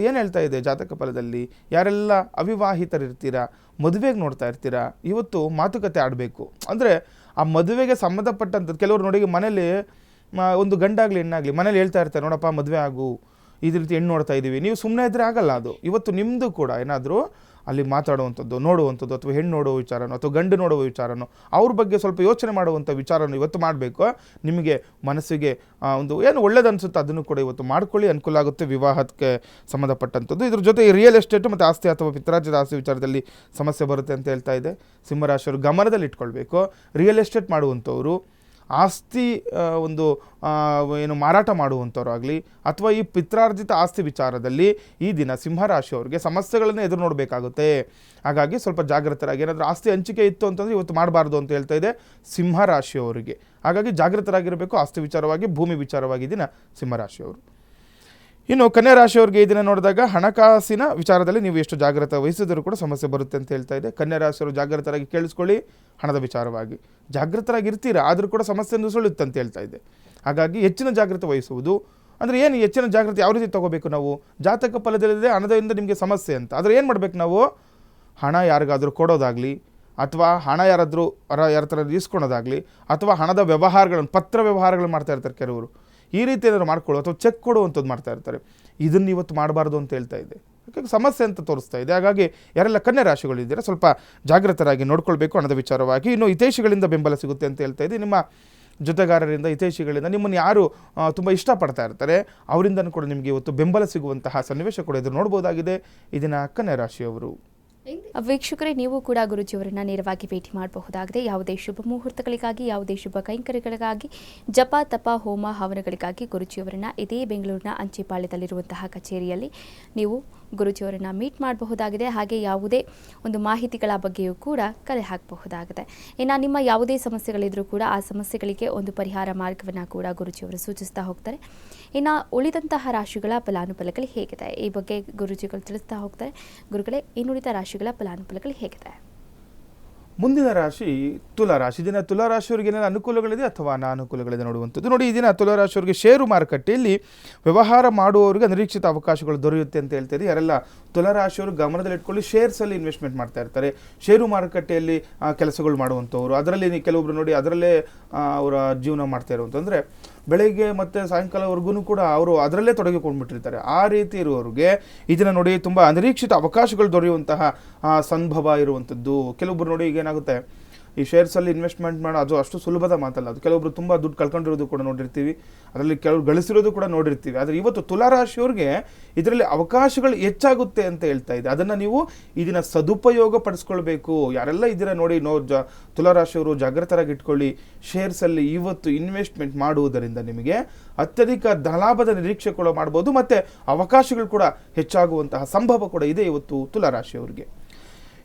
ಏನು ಹೇಳ್ತಾ ಇದೆ ಜಾತಕ ಫಲದಲ್ಲಿ, ಯಾರೆಲ್ಲ ಅವಿವಾಹಿತರಿರ್ತೀರಾ, ಮದುವೆಗೆ ನೋಡ್ತಾ ಇರ್ತೀರಾ, ಇವತ್ತು ಮಾತುಕತೆ ಆಡಬೇಕು. ಅಂದರೆ ಆ ಮದುವೆಗೆ ಸಂಬಂಧಪಟ್ಟಂಥದ್ದು ಕೆಲವರು ನೋಡಿ ಮನೇಲಿ ಒಂದು ಗಂಡಾಗಲಿ ಹೆಣ್ಣಾಗಲಿ ಮನೇಲಿ ಹೇಳ್ತಾ ಇರ್ತಾರೆ, ನೋಡಪ್ಪ ಮದುವೆ ಆಗು, ಇದೇ ರೀತಿ ಹೆಣ್ಣು ನೋಡ್ತಾ ಇದ್ದೀವಿ. ನೀವು ಸುಮ್ಮನೆ ಇದ್ದರೆ ಆಗಲ್ಲ. ಅದು ಇವತ್ತು ನಿಮ್ಮದು ಕೂಡ ಏನಾದರೂ ಅಲ್ಲಿ ಮಾತಾಡುವಂಥದ್ದು, ನೋಡುವಂಥದ್ದು, ಅಥವಾ ಹೆಣ್ಣು ನೋಡುವ ವಿಚಾರನೋ ಅಥವಾ ಗಂಡು ನೋಡುವ ವಿಚಾರನೋ ಅವ್ರ ಬಗ್ಗೆ ಸ್ವಲ್ಪ ಯೋಚನೆ ಮಾಡುವಂಥ ವಿಚಾರನೂ ಇವತ್ತು ಮಾಡಬೇಕು. ನಿಮಗೆ ಮನಸ್ಸಿಗೆ ಒಂದು ಏನು ಒಳ್ಳೇದು ಅನಿಸುತ್ತೆ ಅದನ್ನು ಕೂಡ ಇವತ್ತು ಮಾಡ್ಕೊಳ್ಳಿ, ಅನುಕೂಲ ಆಗುತ್ತೆ ವಿವಾಹಕ್ಕೆ ಸಂಬಂಧಪಟ್ಟಂಥದ್ದು. ಇದ್ರ ಜೊತೆ ಈ ರಿಯಲ್ ಎಸ್ಟೇಟು ಮತ್ತು ಆಸ್ತಿ ಅಥವಾ ಪಿತ್ರಾರ್ಜಿತ ಆಸ್ತಿ ವಿಚಾರದಲ್ಲಿ ಸಮಸ್ಯೆ ಬರುತ್ತೆ ಅಂತ ಹೇಳ್ತಾ ಇದೆ. ಸಿಂಹರಾಶಿಯವರು ಗಮನದಲ್ಲಿ ಇಟ್ಕೊಳ್ಬೇಕು. ರಿಯಲ್ ಎಸ್ಟೇಟ್ ಮಾಡುವಂಥವ್ರು, ಆಸ್ತಿ ಒಂದು ಏನು ಮಾರಾಟ ಮಾಡುವಂಥವ್ರಾಗಲಿ ಅಥವಾ ಈ ಪಿತ್ರಾರ್ಜಿತ ಆಸ್ತಿ ವಿಚಾರದಲ್ಲಿ ಈ ದಿನ ಸಿಂಹರಾಶಿಯವರಿಗೆ ಸಮಸ್ಯೆಗಳನ್ನು ಎದುರು ನೋಡಬೇಕಾಗುತ್ತೆ. ಹಾಗಾಗಿ ಸ್ವಲ್ಪ ಜಾಗೃತರಾಗಿ, ಏನಾದರೂ ಆಸ್ತಿ ಹಂಚಿಕೆ ಇತ್ತು ಅಂತಂದರೆ ಇವತ್ತು ಮಾಡಬಾರ್ದು ಅಂತ ಹೇಳ್ತಾ ಇದೆ ಸಿಂಹರಾಶಿಯವರಿಗೆ. ಹಾಗಾಗಿ ಜಾಗೃತರಾಗಿರಬೇಕು ಆಸ್ತಿ ವಿಚಾರವಾಗಿ, ಭೂಮಿ ವಿಚಾರವಾಗಿ ದಿನ ಸಿಂಹರಾಶಿಯವರು. ಇನ್ನು ಕನ್ಯಾ ರಾಶಿಯವರಿಗೆ ಈ ದಿನ ನೋಡಿದಾಗ ಹಣಕಾಸಿನ ವಿಚಾರದಲ್ಲಿ ನೀವು ಎಷ್ಟು ಜಾಗ್ರತೆ ವಹಿಸಿದರೂ ಕೂಡ ಸಮಸ್ಯೆ ಬರುತ್ತೆ ಅಂತ ಹೇಳ್ತಾ ಇದೆ. ಕನ್ಯಾ ರಾಶಿಯವರು ಜಾಗೃತರಾಗಿ ಕೇಳಿಸ್ಕೊಳ್ಳಿ. ಹಣದ ವಿಚಾರವಾಗಿ ಜಾಗೃತರಾಗಿರ್ತೀರಾ, ಆದರೂ ಕೂಡ ಸಮಸ್ಯೆ ನುಸುಳುತ್ತೆ ಅಂತ ಹೇಳ್ತಾ ಇದೆ. ಹಾಗಾಗಿ ಹೆಚ್ಚಿನ ಜಾಗ್ರತೆ ವಹಿಸುವುದು ಅಂದರೆ ಏನು, ಹೆಚ್ಚಿನ ಜಾಗ್ರತೆ ಯಾವ ರೀತಿ ತೊಗೋಬೇಕು ನಾವು? ಜಾತಕ ಫಲದಲ್ಲಿದೆ ಹಣದಿಂದ ನಿಮಗೆ ಸಮಸ್ಯೆ ಅಂತ, ಆದರೆ ಏನು ಮಾಡಬೇಕು ನಾವು? ಹಣ ಯಾರಿಗಾದರೂ ಕೊಡೋದಾಗಲಿ ಅಥವಾ ಹಣ ಯಾರ ಥರ ಇಸ್ಕೊಳೋದಾಗಲಿ ಅಥವಾ ಹಣದ ವ್ಯವಹಾರಗಳನ್ನು, ಪತ್ರ ವ್ಯವಹಾರಗಳು ಮಾಡ್ತಾ ಇರ್ತಾರೆ ಕೆಲವರು, ಈ ರೀತಿ ಏನಾದ್ರು ಮಾಡ್ಕೊಳ್ಳೋ ಅಥವಾ ಚೆಕ್ ಕೊಡುವಂಥದ್ದು ಮಾಡ್ತಾ ಇರ್ತಾರೆ. ಇದನ್ನು ಇವತ್ತು ಮಾಡಬಾರ್ದು ಅಂತ ಹೇಳ್ತಾ ಇದೆ. ಸಮಸ್ಯೆ ಅಂತ ತೋರಿಸ್ತಾ ಇದೆ. ಹಾಗಾಗಿ ಯಾರೆಲ್ಲ ಕನ್ಯಾ ರಾಶಿಗಳಿದ್ದೀರಾ ಸ್ವಲ್ಪ ಜಾಗೃತರಾಗಿ ನೋಡ್ಕೊಳ್ಬೇಕು ಹಣದ ವಿಚಾರವಾಗಿ. ಇನ್ನು ಹಿತೈಷಿಗಳಿಂದ ಬೆಂಬಲ ಸಿಗುತ್ತೆ ಅಂತ ಹೇಳ್ತಾ ಇದೆ. ನಿಮ್ಮ ಜೊತೆಗಾರರಿಂದ, ಹಿತೈಷಿಗಳಿಂದ, ನಿಮ್ಮನ್ನು ಯಾರು ತುಂಬ ಇಷ್ಟಪಡ್ತಾ ಇರ್ತಾರೆ ಅವರಿಂದನೂ ಕೂಡ ನಿಮಗೆ ಇವತ್ತು ಬೆಂಬಲ ಸಿಗುವಂತಹ ಸನ್ನಿವೇಶ ಕೂಡ ಎದುರು ನೋಡ್ಬೋದಾಗಿದೆ ಇದನ್ನು ಕನ್ಯಾ ರಾಶಿಯವರು. ವೀಕ್ಷಕರೇ, ನೀವು ಕೂಡ ಗುರುಜಿಯವರನ್ನ ನೇರವಾಗಿ ಭೇಟಿ ಮಾಡಬಹುದಾಗಿದೆ. ಯಾವುದೇ ಶುಭ ಮುಹೂರ್ತಗಳಿಗಾಗಿ, ಯಾವುದೇ ಶುಭ ಕೈಂಕರ್ಯಗಳಿಗಾಗಿ, ಜಪ ತಪ ಹೋಮ ಹವನಗಳಿಗಾಗಿ ಗುರುಜಿಯವರನ್ನ ಇದೇ ಬೆಂಗಳೂರಿನ ಅಂಚೆಪಾಳ್ಯದಲ್ಲಿರುವಂತಹ ಕಚೇರಿಯಲ್ಲಿ ನೀವು ಗುರುಜಿಯವರನ್ನ ಮೀಟ್ ಮಾಡಬಹುದಾಗಿದೆ. ಹಾಗೆ ಯಾವುದೇ ಒಂದು ಮಾಹಿತಿಗಳ ಬಗ್ಗೆಯೂ ಕೂಡ ಕಲೆ ಹಾಕಬಹುದಾಗಿದೆ. ಇನ್ನು ನಿಮ್ಮ ಯಾವುದೇ ಸಮಸ್ಯೆಗಳಿದ್ರೂ ಕೂಡ ಆ ಸಮಸ್ಯೆಗಳಿಗೆ ಒಂದು ಪರಿಹಾರ ಮಾರ್ಗವನ್ನು ಕೂಡ ಗುರುಜಿಯವರು ಸೂಚಿಸ್ತಾ ಹೋಗ್ತಾರೆ. ಇನ್ನು ಉಳಿದಂತಹ ರಾಶಿಗಳ ಫಲಾನುಫಲಗಳು ಹೇಗಿದೆ ಈ ಬಗ್ಗೆ ಗುರುಜಿಗಳು ತಿಳಿಸ್ತಾ ಹೋಗ್ತಾರೆ. ಗುರುಗಳೇ, ಇನ್ನುಳಿದ ರಾಶಿಗಳ ಫಲಾನುಫಲಗಳು ಹೇಗಿದೆ? ಮುಂದಿನ ರಾಶಿ ತುಲಾರಾಶಿ. ದಿನ ತುಲಾರಾಶಿಯವರಿಗೆ ಏನೇನು ಅನುಕೂಲಗಳಿದೆ ಅಥವಾ ಅನಾನುಕೂಲಗಳಿದೆ ನೋಡುವಂಥದ್ದು. ನೋಡಿ, ಈ ದಿನ ತುಲಾರಾಶಿಯವರಿಗೆ ಷೇರು ಮಾರುಕಟ್ಟೆಯಲ್ಲಿ ವ್ಯವಹಾರ ಮಾಡುವವರಿಗೆ ಅನಿರೀಕ್ಷಿತ ಅವಕಾಶಗಳು ದೊರೆಯುತ್ತೆ ಅಂತ ಹೇಳ್ತಾರೆ. ಯಾರೆಲ್ಲ ತುಲಾರಾಶಿಯವರು ಗಮನದಲ್ಲಿಟ್ಕೊಳ್ಳಿ, ಶೇರ್ಸಲ್ಲಿ ಇನ್ವೆಸ್ಟ್ಮೆಂಟ್ ಮಾಡ್ತಾ ಇರ್ತಾರೆ, ಷೇರು ಮಾರುಕಟ್ಟೆಯಲ್ಲಿ ಕೆಲಸಗಳು ಮಾಡುವಂಥವ್ರು, ಅದರಲ್ಲಿ ಕೆಲವೊಬ್ರು ನೋಡಿ ಅದರಲ್ಲೇ ಅವರ ಜೀವನ ಮಾಡ್ತಾ ಇರುವಂತಂದರೆ ಬೆಳಗ್ಗೆ ಮತ್ತು ಸಾಯಂಕಾಲವರೆಗೂ ಕೂಡ ಅವರು ಅದರಲ್ಲೇ ತೊಡಗಿಕೊಂಡ್ಬಿಟ್ಟಿರ್ತಾರೆ. ಆ ರೀತಿ ಇರುವವರಿಗೆ ಇದನ್ನು ನೋಡಿ ತುಂಬ ಅನಿರೀಕ್ಷಿತ ಅವಕಾಶಗಳು ದೊರೆಯುವಂತಹ ಸಂಭವ ಇರುವಂಥದ್ದು. ಕೆಲವೊಬ್ಬರು ನೋಡಿ ಈಗ ಏನಾಗುತ್ತೆ, ಈ ಶೇರ್ಸಲ್ಲಿ ಇನ್ವೆಸ್ಟ್ಮೆಂಟ್ ಮಾಡೋ ಅದು ಅಷ್ಟು ಸುಲಭದ ಮಾತಲ್ಲ. ಅದು ಕೆಲವೊಬ್ರು ತುಂಬ ದುಡ್ಡು ಕಳ್ಕೊಂಡಿರೋದು ಕೂಡ ನೋಡಿರ್ತೀವಿ, ಅದರಲ್ಲಿ ಕೆಲವರು ಗಳಿಸಿರೋದು ಕೂಡ ನೋಡಿರ್ತೀವಿ. ಆದರೆ ಇವತ್ತು ತುಲಾರಾಶಿಯವ್ರಿಗೆ ಇದರಲ್ಲಿ ಅವಕಾಶಗಳು ಹೆಚ್ಚಾಗುತ್ತೆ ಅಂತ ಹೇಳ್ತಾ ಇದೆ. ಅದನ್ನು ನೀವು ಇದನ್ನು ಸದುಪಯೋಗ ಪಡಿಸ್ಕೊಳ್ಬೇಕು. ಯಾರೆಲ್ಲ ಇದರ ನೋಡಿ ತುಲಾರಾಶಿಯವರು ಜಾಗೃತರಾಗಿ ಇಟ್ಕೊಳ್ಳಿ. ಶೇರ್ಸಲ್ಲಿ ಇವತ್ತು ಇನ್ವೆಸ್ಟ್ಮೆಂಟ್ ಮಾಡುವುದರಿಂದ ನಿಮಗೆ ಅತ್ಯಧಿಕ ಧನಲಾಭದ ನಿರೀಕ್ಷೆ ಕೂಡ ಮಾಡ್ಬೋದು, ಮತ್ತು ಅವಕಾಶಗಳು ಕೂಡ ಹೆಚ್ಚಾಗುವಂತಹ ಸಂಭವ ಕೂಡ ಇದೆ ಇವತ್ತು ತುಲಾರಾಶಿಯವರಿಗೆ.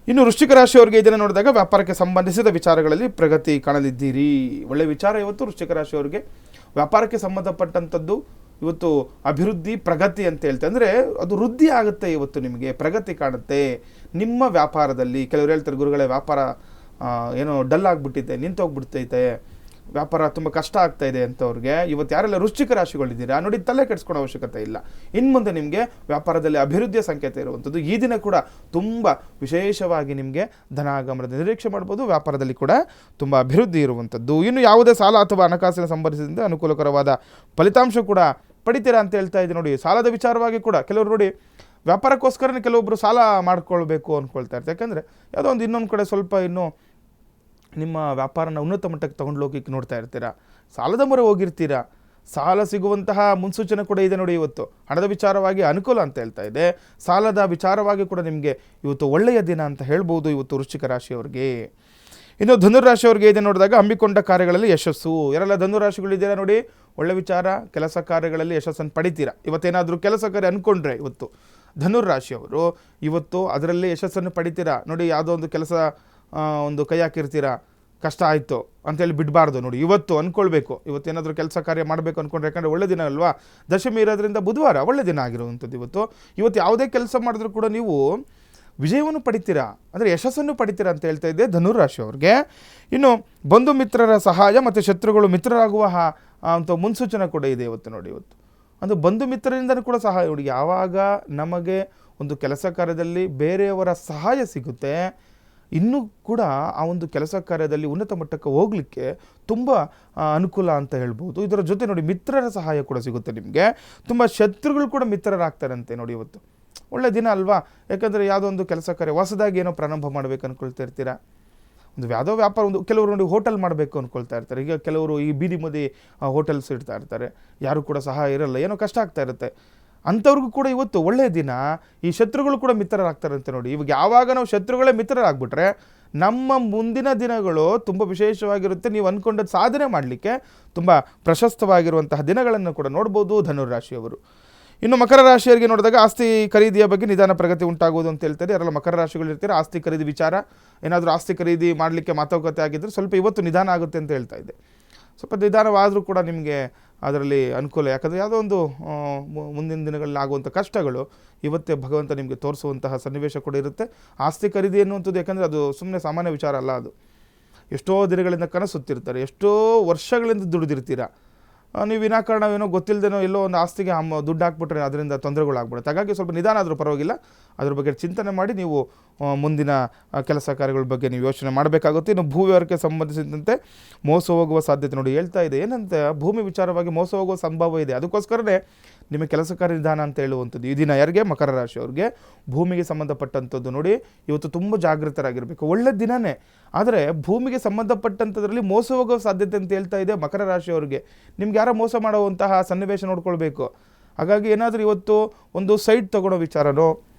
ಇನ್ನು ವೃಶ್ಚಿಕ ರಾಶಿಯವರಿಗೆ ಇದನ್ನು ನೋಡಿದಾಗ ವ್ಯಾಪಾರಕ್ಕೆ ಸಂಬಂಧಿಸಿದ ವಿಚಾರಗಳಲ್ಲಿ ಪ್ರಗತಿ ಕಾಣಲಿದ್ದೀರಿ. ಒಳ್ಳೆಯ ವಿಚಾರ ಇವತ್ತು ವೃಶ್ಚಿಕ ರಾಶಿಯವರಿಗೆ. ವ್ಯಾಪಾರಕ್ಕೆ ಸಂಬಂಧಪಟ್ಟಂಥದ್ದು ಇವತ್ತು ಅಭಿವೃದ್ಧಿ, ಪ್ರಗತಿ ಅಂತ ಹೇಳ್ತೆ ಅಂದರೆ ಅದು ವೃದ್ಧಿ ಆಗುತ್ತೆ. ಇವತ್ತು ನಿಮಗೆ ಪ್ರಗತಿ ಕಾಣುತ್ತೆ ನಿಮ್ಮ ವ್ಯಾಪಾರದಲ್ಲಿ. ಕೆಲವರು ಹೇಳ್ತಾರೆ, ಗುರುಗಳೇ ವ್ಯಾಪಾರ ಏನೋ ಡಲ್ ಆಗಿಬಿಟ್ಟಿದೆ, ನಿಂತೋಗ್ಬಿಡ್ತೈತೆ, ವ್ಯಾಪಾರ ತುಂಬ ಕಷ್ಟ ಆಗ್ತಾ ಇದೆ ಅಂತವ್ರಿಗೆ ಇವತ್ತು ಯಾರೆಲ್ಲ ವೃಶ್ಚಿಕ ರಾಶಿಗಳಿದ್ದೀರಾ ನೋಡಿ, ತಲೆ ಕೆಡಿಸ್ಕೊಳ್ಳೋ ಅವಶ್ಯಕತೆ ಇಲ್ಲ. ಇನ್ನು ಮುಂದೆ ನಿಮಗೆ ವ್ಯಾಪಾರದಲ್ಲಿ ಅಭಿವೃದ್ಧಿಯ ಸಂಕೇತ ಇರುವಂಥದ್ದು. ಈ ದಿನ ಕೂಡ ತುಂಬ ವಿಶೇಷವಾಗಿ ನಿಮಗೆ ಧನಾಗಮನದ ನಿರೀಕ್ಷೆ ಮಾಡ್ಬೋದು. ವ್ಯಾಪಾರದಲ್ಲಿ ಕೂಡ ತುಂಬ ಅಭಿವೃದ್ಧಿ ಇರುವಂಥದ್ದು. ಇನ್ನು ಯಾವುದೇ ಸಾಲ ಅಥವಾ ಹಣಕಾಸಿನ ಸಂಬಂಧಿಸಿದಂತೆ ಅನುಕೂಲಕರವಾದ ಫಲಿತಾಂಶ ಕೂಡ ಪಡಿತೀರಾ ಅಂತ ಹೇಳ್ತಾ ಇದ್ದೀನಿ. ನೋಡಿ, ಸಾಲದ ವಿಚಾರವಾಗಿ ಕೂಡ ಕೆಲವರು ನೋಡಿ ವ್ಯಾಪಾರಕ್ಕೋಸ್ಕರನೇ ಕೆಲವೊಬ್ಬರು ಸಾಲ ಮಾಡ್ಕೊಳ್ಬೇಕು ಅಂದ್ಕೊಳ್ತಾ ಇರ್ತಾರೆ. ಯಾಕಂದರೆ ಯಾವುದೋ ಒಂದು ಇನ್ನೊಂದು ಕಡೆ ಸ್ವಲ್ಪ ಇನ್ನೂ ನಿಮ್ಮ ವ್ಯಾಪಾರನ ಉನ್ನತ ಮಟ್ಟಕ್ಕೆ ತೊಗೊಂಡು ಹೋಗಿಕ್ಕೆ ನೋಡ್ತಾ ಇರ್ತೀರಾ, ಸಾಲದ ಮೊರೆ ಹೋಗಿರ್ತೀರಾ, ಸಾಲ ಸಿಗುವಂತಹ ಮುನ್ಸೂಚನೆ ಕೂಡ ಇದೆ ನೋಡಿ. ಇವತ್ತು ಹಣದ ವಿಚಾರವಾಗಿ ಅನುಕೂಲ ಅಂತ ಹೇಳ್ತಾ ಇದೆ. ಸಾಲದ ವಿಚಾರವಾಗಿ ಕೂಡ ನಿಮಗೆ ಇವತ್ತು ಒಳ್ಳೆಯ ದಿನ ಅಂತ ಹೇಳ್ಬೋದು ಇವತ್ತು ವೃಶ್ಚಿಕ ರಾಶಿಯವರಿಗೆ. ಇನ್ನು ಧನುರಾಶಿಯವರಿಗೆ ಇದೆ ನೋಡಿದಾಗ ಹಮ್ಮಿಕೊಂಡ ಕಾರ್ಯಗಳಲ್ಲಿ ಯಶಸ್ಸು. ಯಾರೆಲ್ಲ ಧನುರಾಶಿಗಳಿದ್ದೀರಾ ನೋಡಿ, ಒಳ್ಳೆ ವಿಚಾರ, ಕೆಲಸ ಕಾರ್ಯಗಳಲ್ಲಿ ಯಶಸ್ಸನ್ನು ಪಡಿತೀರಾ. ಇವತ್ತೇನಾದರೂ ಕೆಲಸ ಕಾರ್ಯ ಅಂದ್ಕೊಂಡ್ರೆ ಇವತ್ತು ಧನುರಾಶಿಯವರು ಇವತ್ತು ಅದರಲ್ಲಿ ಯಶಸ್ಸನ್ನು ಪಡಿತೀರಾ. ನೋಡಿ, ಯಾವುದೋ ಒಂದು ಕೆಲಸ ಒಂದು ಕೈ ಹಾಕಿರ್ತೀರಾ, ಕಷ್ಟ ಆಯಿತು ಅಂತೇಳಿ ಬಿಡಬಾರ್ದು. ನೋಡಿ, ಇವತ್ತು ಅಂದ್ಕೊಳ್ಬೇಕು, ಇವತ್ತೇನಾದರೂ ಕೆಲಸ ಕಾರ್ಯ ಮಾಡಬೇಕು ಅಂದ್ಕೊಂಡ್ರೆ, ಯಾಕಂದರೆ ಒಳ್ಳೆ ದಿನ ಅಲ್ವಾ, ದಶಮಿ ಇರೋದ್ರಿಂದ ಬುಧವಾರ ಒಳ್ಳೆ ದಿನ ಆಗಿರುವಂಥದ್ದು. ಇವತ್ತು ಯಾವುದೇ ಕೆಲಸ ಮಾಡಿದ್ರೂ ಕೂಡ ನೀವು ವಿಜಯವನ್ನು ಪಡಿತೀರಾ, ಅಂದರೆ ಯಶಸ್ಸನ್ನು ಪಡಿತೀರಾ ಅಂತ ಹೇಳ್ತಾ ಇದ್ದೆ ಧನುರಾಶಿಯವ್ರಿಗೆ. ಇನ್ನು ಬಂಧು ಮಿತ್ರರ ಸಹಾಯ ಮತ್ತು ಶತ್ರುಗಳು ಮಿತ್ರರಾಗುವ ಅಂತ ಮುನ್ಸೂಚನೆ ಕೂಡ ಇದೆ ಇವತ್ತು. ನೋಡಿ, ಇವತ್ತು ಅಂದರೆ ಬಂಧು ಮಿತ್ರರಿಂದನೂ ಕೂಡ ಸಹಾಯ. ನೋಡಿ, ಯಾವಾಗ ನಮಗೆ ಒಂದು ಕೆಲಸ ಕಾರ್ಯದಲ್ಲಿ ಬೇರೆಯವರ ಸಹಾಯ ಸಿಗುತ್ತೆ, ಇನ್ನೂ ಕೂಡ ಆ ಒಂದು ಕೆಲಸ ಕಾರ್ಯದಲ್ಲಿ ಉನ್ನತ ಮಟ್ಟಕ್ಕೆ ಹೋಗಲಿಕ್ಕೆ ತುಂಬ ಅನುಕೂಲ ಅಂತ ಹೇಳ್ಬೋದು. ಇದರ ಜೊತೆ ನೋಡಿ ಮಿತ್ರರ ಸಹಾಯ ಕೂಡ ಸಿಗುತ್ತೆ ನಿಮಗೆ. ತುಂಬ ಶತ್ರುಗಳು ಕೂಡ ಮಿತ್ರರಾಗ್ತಾರಂತೆ ನೋಡಿ ಇವತ್ತು. ಒಳ್ಳೆ ದಿನ ಅಲ್ವಾ? ಯಾಕಂದರೆ ಯಾವುದೋ ಒಂದು ಕೆಲಸ ಕಾರ್ಯ ಹೊಸದಾಗಿ ಏನೋ ಪ್ರಾರಂಭ ಮಾಡಬೇಕು ಅಂದ್ಕೊಳ್ತಾ ಇರ್ತೀರಾ, ಒಂದು ಯಾವುದೋ ವ್ಯಾಪಾರ, ಒಂದು ಕೆಲವರು ನೋಡಿ ಹೋಟೆಲ್ ಮಾಡಬೇಕು ಅಂದ್ಕೊಳ್ತಾ ಇರ್ತಾರೆ. ಈಗ ಕೆಲವರು ಈ ಬೀದಿ ಮದಿ ಹೋಟೆಲ್ಸ್ ಇಡ್ತಾ ಇರ್ತಾರೆ, ಯಾರು ಕೂಡ ಸಹಾಯ ಇರಲ್ಲ, ಏನೋ ಕಷ್ಟ ಆಗ್ತಾ ಇರುತ್ತೆ. ಅಂಥವ್ರಿಗೂ ಕೂಡ ಇವತ್ತು ಒಳ್ಳೆಯ ದಿನ. ಈ ಶತ್ರುಗಳು ಕೂಡ ಮಿತ್ರರಾಗ್ತಾರಂತೆ ನೋಡಿ. ಇವಾಗ ಯಾವಾಗ ನಾವು ಶತ್ರುಗಳೇ ಮಿತ್ರರಾಗ್ಬಿಟ್ರೆ ನಮ್ಮ ಮುಂದಿನ ದಿನಗಳು ತುಂಬ ವಿಶೇಷವಾಗಿರುತ್ತೆ. ನೀವು ಅಂದ್ಕೊಂಡದ್ದು ಸಾಧನೆ ಮಾಡಲಿಕ್ಕೆ ತುಂಬ ಪ್ರಶಸ್ತವಾಗಿರುವಂತಹ ದಿನಗಳನ್ನು ಕೂಡ ನೋಡ್ಬೋದು ಧನುರಾಶಿಯವರು. ಇನ್ನು ಮಕರ ರಾಶಿಯವರಿಗೆ ನೋಡಿದಾಗ ಆಸ್ತಿ ಖರೀದಿಯ ಬಗ್ಗೆ ನಿಧಾನ ಪ್ರಗತಿ ಉಂಟಾಗುವುದು ಅಂತ ಹೇಳ್ತಾರೆ. ಯಾರೆಲ್ಲ ಮಕರ ರಾಶಿಗಳು ಇರ್ತಾರೆ, ಆಸ್ತಿ ಖರೀದಿ ವಿಚಾರ ಏನಾದರೂ ಆಸ್ತಿ ಖರೀದಿ ಮಾಡಲಿಕ್ಕೆ ಮಾತುಕತೆ ಆಗಿದ್ದರೆ ಸ್ವಲ್ಪ ಇವತ್ತು ನಿಧಾನ ಆಗುತ್ತೆ ಅಂತ ಹೇಳ್ತಾ ಇದ್ದೆ. ಸ್ವಲ್ಪ ನಿಧಾನವಾದರೂ ಕೂಡ ನಿಮಗೆ ಅದರಲ್ಲಿ ಅನುಕೂಲ. ಯಾಕಂದರೆ ಯಾವುದೋ ಒಂದು ಮುಂದಿನ ದಿನಗಳಲ್ಲಿ ಆಗುವಂಥ ಕಷ್ಟಗಳು ಇವತ್ತೇ ಭಗವಂತ ನಿಮಗೆ ತೋರಿಸುವಂತಹ ಸನ್ನಿವೇಶ ಕೂಡ ಇರುತ್ತೆ. ಆಸ್ತಿ ಖರೀದಿ ಎನ್ನುವಂಥದ್ದು ಯಾಕಂದರೆ ಅದು ಸುಮ್ಮನೆ ಸಾಮಾನ್ಯ ವಿಚಾರ ಅಲ್ಲ. ಅದು ಎಷ್ಟೋ ದಿನಗಳಿಂದ ಕನಸುತ್ತಿರ್ತಾರೆ, ಎಷ್ಟೋ ವರ್ಷಗಳಿಂದ ದುಡಿದಿರ್ತೀರ. ನೀವು ವಿನಾಕಾರಣವೇನೋ ಗೊತ್ತಿಲ್ಲದೇನೋ ಎಲ್ಲೋ ಒಂದು ಆಸ್ತಿಗೆ ದುಡ್ಡು ಹಾಕ್ಬಿಟ್ರೆ ಅದರಿಂದ ತೊಂದರೆಗಳಾಗ್ಬಿಡುತ್ತೆ. ಹಾಗಾಗಿ ಸ್ವಲ್ಪ ನಿಧಾನ ಆದರೂ ಪರವಾಗಿಲ್ಲ, ಅದ್ರ ಬಗ್ಗೆ ಚಿಂತನೆ ಮಾಡಿ ನೀವು ಮುಂದಿನ ಕೆಲಸ ಕಾರ್ಯಗಳ ಬಗ್ಗೆ ನೀವು ಯೋಚನೆ ಮಾಡಬೇಕಾಗುತ್ತೆ. ಇನ್ನು ಭೂ ವ್ಯವಹಾರಕ್ಕೆ ಸಂಬಂಧಿಸಿದಂತೆ ಮೋಸ ಹೋಗುವ ಸಾಧ್ಯತೆ ನೋಡಿ ಹೇಳ್ತಾ ಇದೆ. ಏನಂತೆ ಭೂಮಿ ವಿಚಾರವಾಗಿ ಮೋಸ ಹೋಗುವ ಸಂಭವ ಇದೆ. ಅದಕ್ಕೋಸ್ಕರನೇ ನಿಮಗೆ ಕೆಲಸ ಕಾರ್ಯ ನಿಧಾನ ಅಂತ ಹೇಳುವಂಥದ್ದು. ಈ ದಿನ ಯಾರಿಗೆ? ಮಕರ ರಾಶಿಯವ್ರಿಗೆ ಭೂಮಿಗೆ ಸಂಬಂಧಪಟ್ಟಂಥದ್ದು ನೋಡಿ ಇವತ್ತು ತುಂಬ ಜಾಗೃತರಾಗಿರಬೇಕು. ಒಳ್ಳೆ ದಿನವೇ, ಆದರೆ ಭೂಮಿಗೆ ಸಂಬಂಧಪಟ್ಟಂಥದ್ರಲ್ಲಿ ಮೋಸ ಹೋಗೋ ಸಾಧ್ಯತೆ ಅಂತ ಹೇಳ್ತಾ ಇದೆ ಮಕರ ರಾಶಿಯವ್ರಿಗೆ. ನಿಮ್ಗೆ ಯಾರೋ ಮೋಸ ಮಾಡುವಂತಹ ಸನ್ನಿವೇಶ ನೋಡ್ಕೊಳ್ಬೇಕು. ಹಾಗಾಗಿ ಏನಾದರೂ ಇವತ್ತು ಒಂದು ಸೈಟ್ ತೊಗೊಳೋ ವಿಚಾರನೋ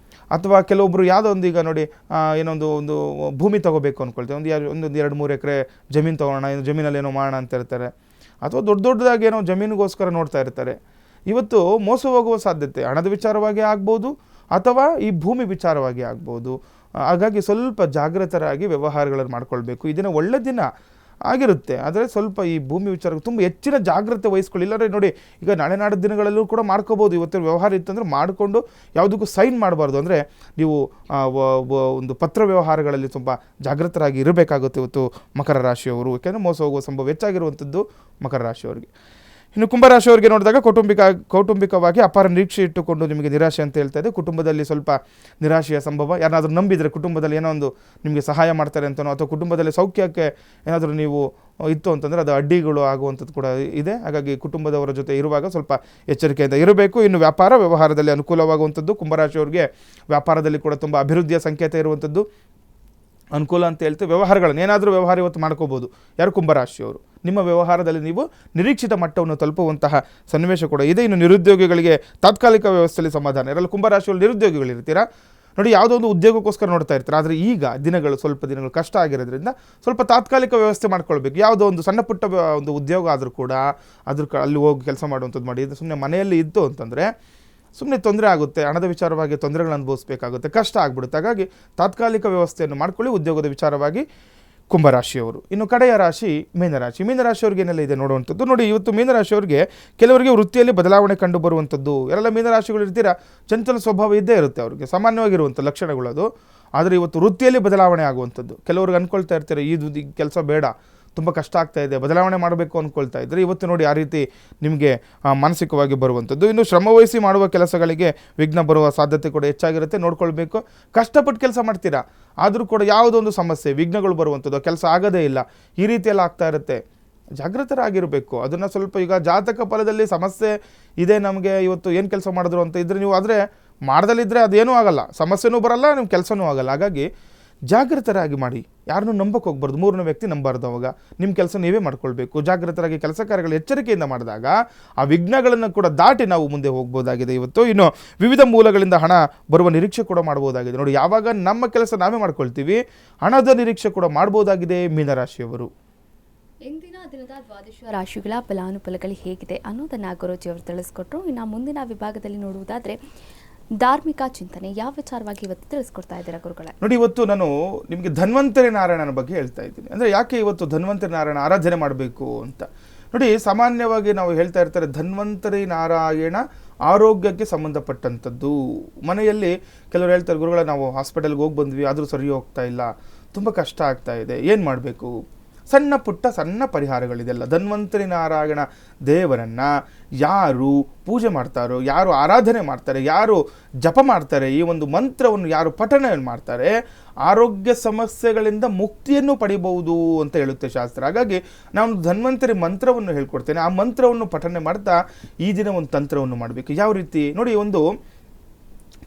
ಅಥವಾ ಕೆಲವೊಬ್ಬರು ಯಾವುದೋ ಒಂದು ಈಗ ನೋಡಿ ಒಂದು ಭೂಮಿ ತೊಗೋಬೇಕು ಅಂದ್ಕೊಳ್ತೇವೆ, ಒಂದು 2-3 ಎಕರೆ ಜಮೀನು ತೊಗೊಳ್ಳೋಣ, ಜಮೀನಲ್ಲಿ ಏನೋ ಮಾಡೋಣ ಅಂತ ಇರ್ತಾರೆ. ಅಥವಾ ದೊಡ್ಡದಾಗಿ ಏನೋ ಜಮೀನಿಗೋಸ್ಕರ ನೋಡ್ತಾ ಇರ್ತಾರೆ. ಇವತ್ತು ಮೋಸ ಹೋಗುವ ಸಾಧ್ಯತೆ ಹಣದ ವಿಚಾರವಾಗಿ ಆಗ್ಬೋದು ಅಥವಾ ಈ ಭೂಮಿ ವಿಚಾರವಾಗಿ ಆಗ್ಬೋದು. ಹಾಗಾಗಿ ಸ್ವಲ್ಪ ಜಾಗೃತರಾಗಿ ವ್ಯವಹಾರಗಳನ್ನು ಮಾಡ್ಕೊಳ್ಬೇಕು. ಈ ದಿನ ಒಳ್ಳೆ ದಿನ ಆಗಿರುತ್ತೆ, ಆದರೆ ಸ್ವಲ್ಪ ಈ ಭೂಮಿ ವಿಚಾರಕ್ಕೆ ತುಂಬ ಹೆಚ್ಚಿನ ಜಾಗ್ರತೆ ವಹಿಸ್ಕೊಳ್ಳಿ. ಇಲ್ಲಾಂದರೆ ನೋಡಿ ಈಗ ನಾಳೆ ನಾಡಿದ ದಿನಗಳಲ್ಲೂ ಕೂಡ ಮಾಡ್ಕೋಬೋದು. ಇವತ್ತಿನ ವ್ಯವಹಾರ ಇತ್ತಂದರೆ ಮಾಡಿಕೊಂಡು ಯಾವುದಕ್ಕೂ ಸೈನ್ ಮಾಡಬಾರ್ದು. ಅಂದರೆ ನೀವು ಒಂದು ಪತ್ರ ವ್ಯವಹಾರಗಳಲ್ಲಿ ತುಂಬ ಜಾಗೃತರಾಗಿ ಇರಬೇಕಾಗುತ್ತೆ ಇವತ್ತು ಮಕರ ರಾಶಿಯವರು. ಯಾಕೆಂದರೆ ಮೋಸ ಹೋಗುವ ಸಂಭವ ಹೆಚ್ಚಾಗಿರುವಂಥದ್ದು ಮಕರ ರಾಶಿಯವರಿಗೆ. ಇನ್ನು ಕುಂಭರಾಶಿಯವರಿಗೆ ನೋಡಿದಾಗ ಕೌಟುಂಬಿಕವಾಗಿ ಅಪಾರ ನಿರೀಕ್ಷೆ ಇಟ್ಟುಕೊಂಡು ನಿಮಗೆ ನಿರಾಶೆ ಅಂತ ಹೇಳ್ತಾ ಇದೆ. ಕುಟುಂಬದಲ್ಲಿ ಸ್ವಲ್ಪ ನಿರಾಶೆಯ ಸಂಭವ. ಯಾರನ್ನಾದರೂ ನಂಬಿದರೆ ಕುಟುಂಬದಲ್ಲಿ ಏನೋ ಒಂದು ನಿಮಗೆ ಸಹಾಯ ಮಾಡ್ತಾರೆ ಅಂತನೋ ಅಥವಾ ಕುಟುಂಬದಲ್ಲಿ ಸೌಖ್ಯಕ್ಕೆ ಏನಾದರೂ ನೀವು ಇತ್ತು ಅಂತಂದರೆ ಅದು ಅಡ್ಡಿಗಳು ಆಗುವಂಥದ್ದು ಕೂಡ ಇದೆ. ಹಾಗಾಗಿ ಕುಟುಂಬದವರ ಜೊತೆ ಇರುವಾಗ ಸ್ವಲ್ಪ ಎಚ್ಚರಿಕೆಯಿಂದ ಇರಬೇಕು. ಇನ್ನು ವ್ಯಾಪಾರ ವ್ಯವಹಾರದಲ್ಲಿ ಅನುಕೂಲವಾಗುವಂಥದ್ದು. ಕುಂಭರಾಶಿಯವರಿಗೆ ವ್ಯಾಪಾರದಲ್ಲಿ ಕೂಡ ತುಂಬ ಅಭಿವೃದ್ಧಿಯ ಸಂಕೇತ ಇರುವಂಥದ್ದು, ಅನುಕೂಲ ಅಂತ ಹೇಳ್ತೇವೆ. ವ್ಯವಹಾರಗಳನ್ನು ಏನಾದರೂ ವ್ಯವಹಾರ ಇವತ್ತು ಮಾಡ್ಕೋಬೋದು ಯಾರು? ಕುಂಭರಾಶಿಯವರು. ನಿಮ್ಮ ವ್ಯವಹಾರದಲ್ಲಿ ನೀವು ನಿರೀಕ್ಷಿತ ಮಟ್ಟವನ್ನು ತಲುಪುವಂತಹ ಸನ್ನಿವೇಶ ಕೂಡ ಇದೆ. ಇನ್ನು ನಿರುದ್ಯೋಗಿಗಳಿಗೆ ತಾತ್ಕಾಲಿಕ ವ್ಯವಸ್ಥೆಯಲ್ಲಿ ಸಮಾಧಾನ. ಯಾರೆಲ್ಲ ಕುಂಭರಾಶಿಯಲ್ಲಿ ನಿರುದ್ಯೋಗಿಗಳಿರ್ತೀರಾ ನೋಡಿ, ಯಾವುದೋ ಒಂದು ಉದ್ಯೋಗಕ್ಕೋಸ್ಕರ ನೋಡ್ತಾ ಇರ್ತಾರೆ, ಆದರೆ ಈಗ ಸ್ವಲ್ಪ ದಿನಗಳು ಕಷ್ಟ ಆಗಿರೋದ್ರಿಂದ ಸ್ವಲ್ಪ ತಾತ್ಕಾಲಿಕ ವ್ಯವಸ್ಥೆ ಮಾಡ್ಕೊಳ್ಬೇಕು. ಯಾವುದೋ ಒಂದು ಸಣ್ಣ ಪುಟ್ಟ ಒಂದು ಉದ್ಯೋಗ ಆದರೂ ಕೂಡ ಅಲ್ಲಿ ಹೋಗಿ ಕೆಲಸ ಮಾಡುವಂಥದ್ದು ಮಾಡಿ. ಸುಮ್ಮನೆ ಮನೆಯಲ್ಲಿ ಇತ್ತು ಅಂತಂದರೆ ಸುಮ್ಮನೆ ತೊಂದರೆ ಆಗುತ್ತೆ, ಹಣದ ವಿಚಾರವಾಗಿ ತೊಂದರೆಗಳನ್ನು ಅನುಭವಿಸಬೇಕಾಗುತ್ತೆ, ಕಷ್ಟ ಆಗಿಬಿಡುತ್ತೆ. ಹಾಗಾಗಿ ತಾತ್ಕಾಲಿಕ ವ್ಯವಸ್ಥೆಯನ್ನು ಮಾಡ್ಕೊಳ್ಳಿ ಉದ್ಯೋಗದ ವಿಚಾರವಾಗಿ ಕುಂಭರಾಶಿಯವರು. ಇನ್ನು ಕಡೆಯ ರಾಶಿ ಮೀನರಾಶಿ. ಮೀನರಾಶಿಯವ್ರಿಗೆ ಏನೆಲ್ಲ ಇದೆ ನೋಡುವಂಥದ್ದು ನೋಡಿ. ಇವತ್ತು ಮೀನರಾಶಿಯವರಿಗೆ ಕೆಲವರಿಗೆ ವೃತ್ತಿಯಲ್ಲಿ ಬದಲಾವಣೆ ಕಂಡು ಬರುವಂಥದ್ದು. ಯಾರೆಲ್ಲ ಮೀನರಾಶಿಗಳು ಇರ್ತೀರಾ ಚಂಚಲ ಸ್ವಭಾವ ಇದ್ದೇ ಇರುತ್ತೆ ಅವ್ರಿಗೆ, ಸಾಮಾನ್ಯವಾಗಿರುವಂಥ ಲಕ್ಷಣಗಳು ಅದು. ಆದರೆ ಇವತ್ತು ವೃತ್ತಿಯಲ್ಲಿ ಬದಲಾವಣೆ ಆಗುವಂಥದ್ದು. ಕೆಲವ್ರಿಗೆ ಅಂದ್ಕೊಳ್ತಾ ಇರ್ತಾರೆ ಇದು ಕೆಲಸ ಬೇಡ, ತುಂಬ ಕಷ್ಟ ಆಗ್ತಾ ಇದೆ, ಬದಲಾವಣೆ ಮಾಡಬೇಕು ಅಂದ್ಕೊಳ್ತಾ ಇದ್ದರೆ ಇವತ್ತು ನೋಡಿ ಆ ರೀತಿ ನಿಮಗೆ ಮಾನಸಿಕವಾಗಿ ಬರುವಂಥದ್ದು. ಇನ್ನು ಶ್ರಮವಹಿಸಿ ಮಾಡುವ ಕೆಲಸಗಳಿಗೆ ವಿಘ್ನ ಬರುವ ಸಾಧ್ಯತೆ ಕೂಡ ಹೆಚ್ಚಾಗಿರುತ್ತೆ, ನೋಡ್ಕೊಳ್ಬೇಕು. ಕಷ್ಟಪಟ್ಟು ಕೆಲಸ ಮಾಡ್ತೀರಾ ಆದರೂ ಕೂಡ ಯಾವುದೊಂದು ಸಮಸ್ಯೆ ವಿಘ್ನಗಳು ಬರುವಂಥದ್ದು, ಕೆಲಸ ಆಗೋದೇ ಇಲ್ಲ, ಈ ರೀತಿಯೆಲ್ಲ ಆಗ್ತಾ ಇರುತ್ತೆ. ಜಾಗೃತರಾಗಿರಬೇಕು. ಅದನ್ನು ಸ್ವಲ್ಪ ಈಗ ಜಾತಕ ಫಲದಲ್ಲಿ ಸಮಸ್ಯೆ ಇದೆ ನಮಗೆ ಇವತ್ತು ಏನು ಕೆಲಸ ಮಾಡಿದ್ರು ಅಂತ ಇದ್ದರೆ ನೀವು ಆದರೆ ಮಾಡ್ದಲ್ಲಿದ್ದರೆ ಅದೇನೂ ಆಗಲ್ಲ, ಸಮಸ್ಯೆನೂ ಬರಲ್ಲ, ನಿಮ್ಮ ಕೆಲಸನೂ ಆಗಲ್ಲ. ಹಾಗಾಗಿ ಜಾಗೃತರಾಗಿ ಮಾಡಿ, ಯಾರನ್ನೂ ನಂಬಕ್ಕೆ ಹೋಗ್ಬಾರ್ದು, ಮೂರನೇ ವ್ಯಕ್ತಿ ನಂಬಾರ್ದು. ಅವಾಗ ನಿಮ್ಮ ಕೆಲಸ ನೀವೇ ಮಾಡ್ಕೊಳ್ಬೇಕು. ಜಾಗೃತರಾಗಿ ಕೆಲಸ ಕಾರ್ಯಗಳು ಎಚ್ಚರಿಕೆಯಿಂದ ಮಾಡಿದಾಗ ಆ ವಿಘ್ನಗಳನ್ನು ಕೂಡ ದಾಟಿ ನಾವು ಮುಂದೆ ಹೋಗ್ಬೋದಾಗಿದೆ ಇವತ್ತು. ಇನ್ನು ವಿವಿಧ ಮೂಲಗಳಿಂದ ಹಣ ಬರುವ ನಿರೀಕ್ಷೆ ಕೂಡ ಮಾಡ್ಬೋದಾಗಿದೆ ನೋಡಿ. ಯಾವಾಗ ನಮ್ಮ ಕೆಲಸ ನಾವೇ ಮಾಡ್ಕೊಳ್ತೀವಿ ಹಣದ ನಿರೀಕ್ಷೆ ಕೂಡ ಮಾಡ್ಬೋದಾಗಿದೆ ಮೀನರಾಶಿಯವರು. ಇಂದಿನ ದಿನದ ದ್ವಾದಶ ರಾಶಿಗಳ ಫಲಾನುಫಲಗಳು ಹೇಗಿದೆ ಅನ್ನೋದನ್ನು ಗುರೂಜಿಯವರು ತಿಳಿಸ್ಕೊಟ್ರು. ಇನ್ನು ಮುಂದಿನ ವಿಭಾಗದಲ್ಲಿ ನೋಡುವುದಾದರೆ ಧಾರ್ಮಿಕ ಚಿಂತನೆ ಯಾವ ವಿಚಾರವಾಗಿ ಇವತ್ತು ತಿಳಿಸ್ಕೊಡ್ತಾ ಇದ್ದೀರಾ ಗುರುಗಳೇ? ನೋಡಿ, ಇವತ್ತು ನಾನು ನಿಮಗೆ ಧನ್ವಂತರಿ ನಾರಾಯಣನ ಬಗ್ಗೆ ಹೇಳ್ತಾ ಇದ್ದೀನಿ. ಅಂದರೆ ಯಾಕೆ ಇವತ್ತು ಧನ್ವಂತರಿ ನಾರಾಯಣ ಆರಾಧನೆ ಮಾಡಬೇಕು ಅಂತ ನೋಡಿ. ಸಾಮಾನ್ಯವಾಗಿ ನಾವು ಹೇಳ್ತಾ ಇರ್ತಾರೆ ಧನ್ವಂತರಿ ನಾರಾಯಣ ಆರೋಗ್ಯಕ್ಕೆ ಸಂಬಂಧಪಟ್ಟಂಥದ್ದು. ಮನೆಯಲ್ಲಿ ಕೆಲವರು ಹೇಳ್ತಾರೆ ಗುರುಗಳ ನಾವು ಹಾಸ್ಪಿಟಲ್ಗೆ ಹೋಗಿ ಬಂದ್ವಿ ಆದರೂ ಸರಿ ಹೋಗ್ತಾ ಇಲ್ಲ, ತುಂಬ ಕಷ್ಟ ಆಗ್ತಾ ಇದೆ, ಏನು ಮಾಡಬೇಕು? ಸಣ್ಣ ಪುಟ್ಟ ಸಣ್ಣ ಪರಿಹಾರಗಳಿದೆಲ್ಲ. ಧನ್ವಂತರಿ ನಾರಾಯಣ ದೇವರನ್ನ ಯಾರು ಪೂಜೆ ಮಾಡ್ತಾರೋ, ಯಾರು ಆರಾಧನೆ ಮಾಡ್ತಾರೆ, ಯಾರು ಜಪ ಮಾಡ್ತಾರೆ, ಈ ಒಂದು ಮಂತ್ರವನ್ನು ಯಾರು ಪಠನೆ ಮಾಡ್ತಾರೆ, ಆರೋಗ್ಯ ಸಮಸ್ಯೆಗಳಿಂದ ಮುಕ್ತಿಯನ್ನು ಪಡಿಬಹುದು ಅಂತ ಹೇಳುತ್ತೆ ಶಾಸ್ತ್ರ. ಹಾಗಾಗಿ ನಾನು ಧನ್ವಂತರಿ ಮಂತ್ರವನ್ನು ಹೇಳ್ಕೊಡ್ತೇನೆ. ಆ ಮಂತ್ರವನ್ನು ಪಠನೆ ಮಾಡ್ತಾ ಈ ದಿನ ಒಂದು ತಂತ್ರವನ್ನು ಮಾಡಬೇಕು. ಯಾವ ರೀತಿ ನೋಡಿ, ಒಂದು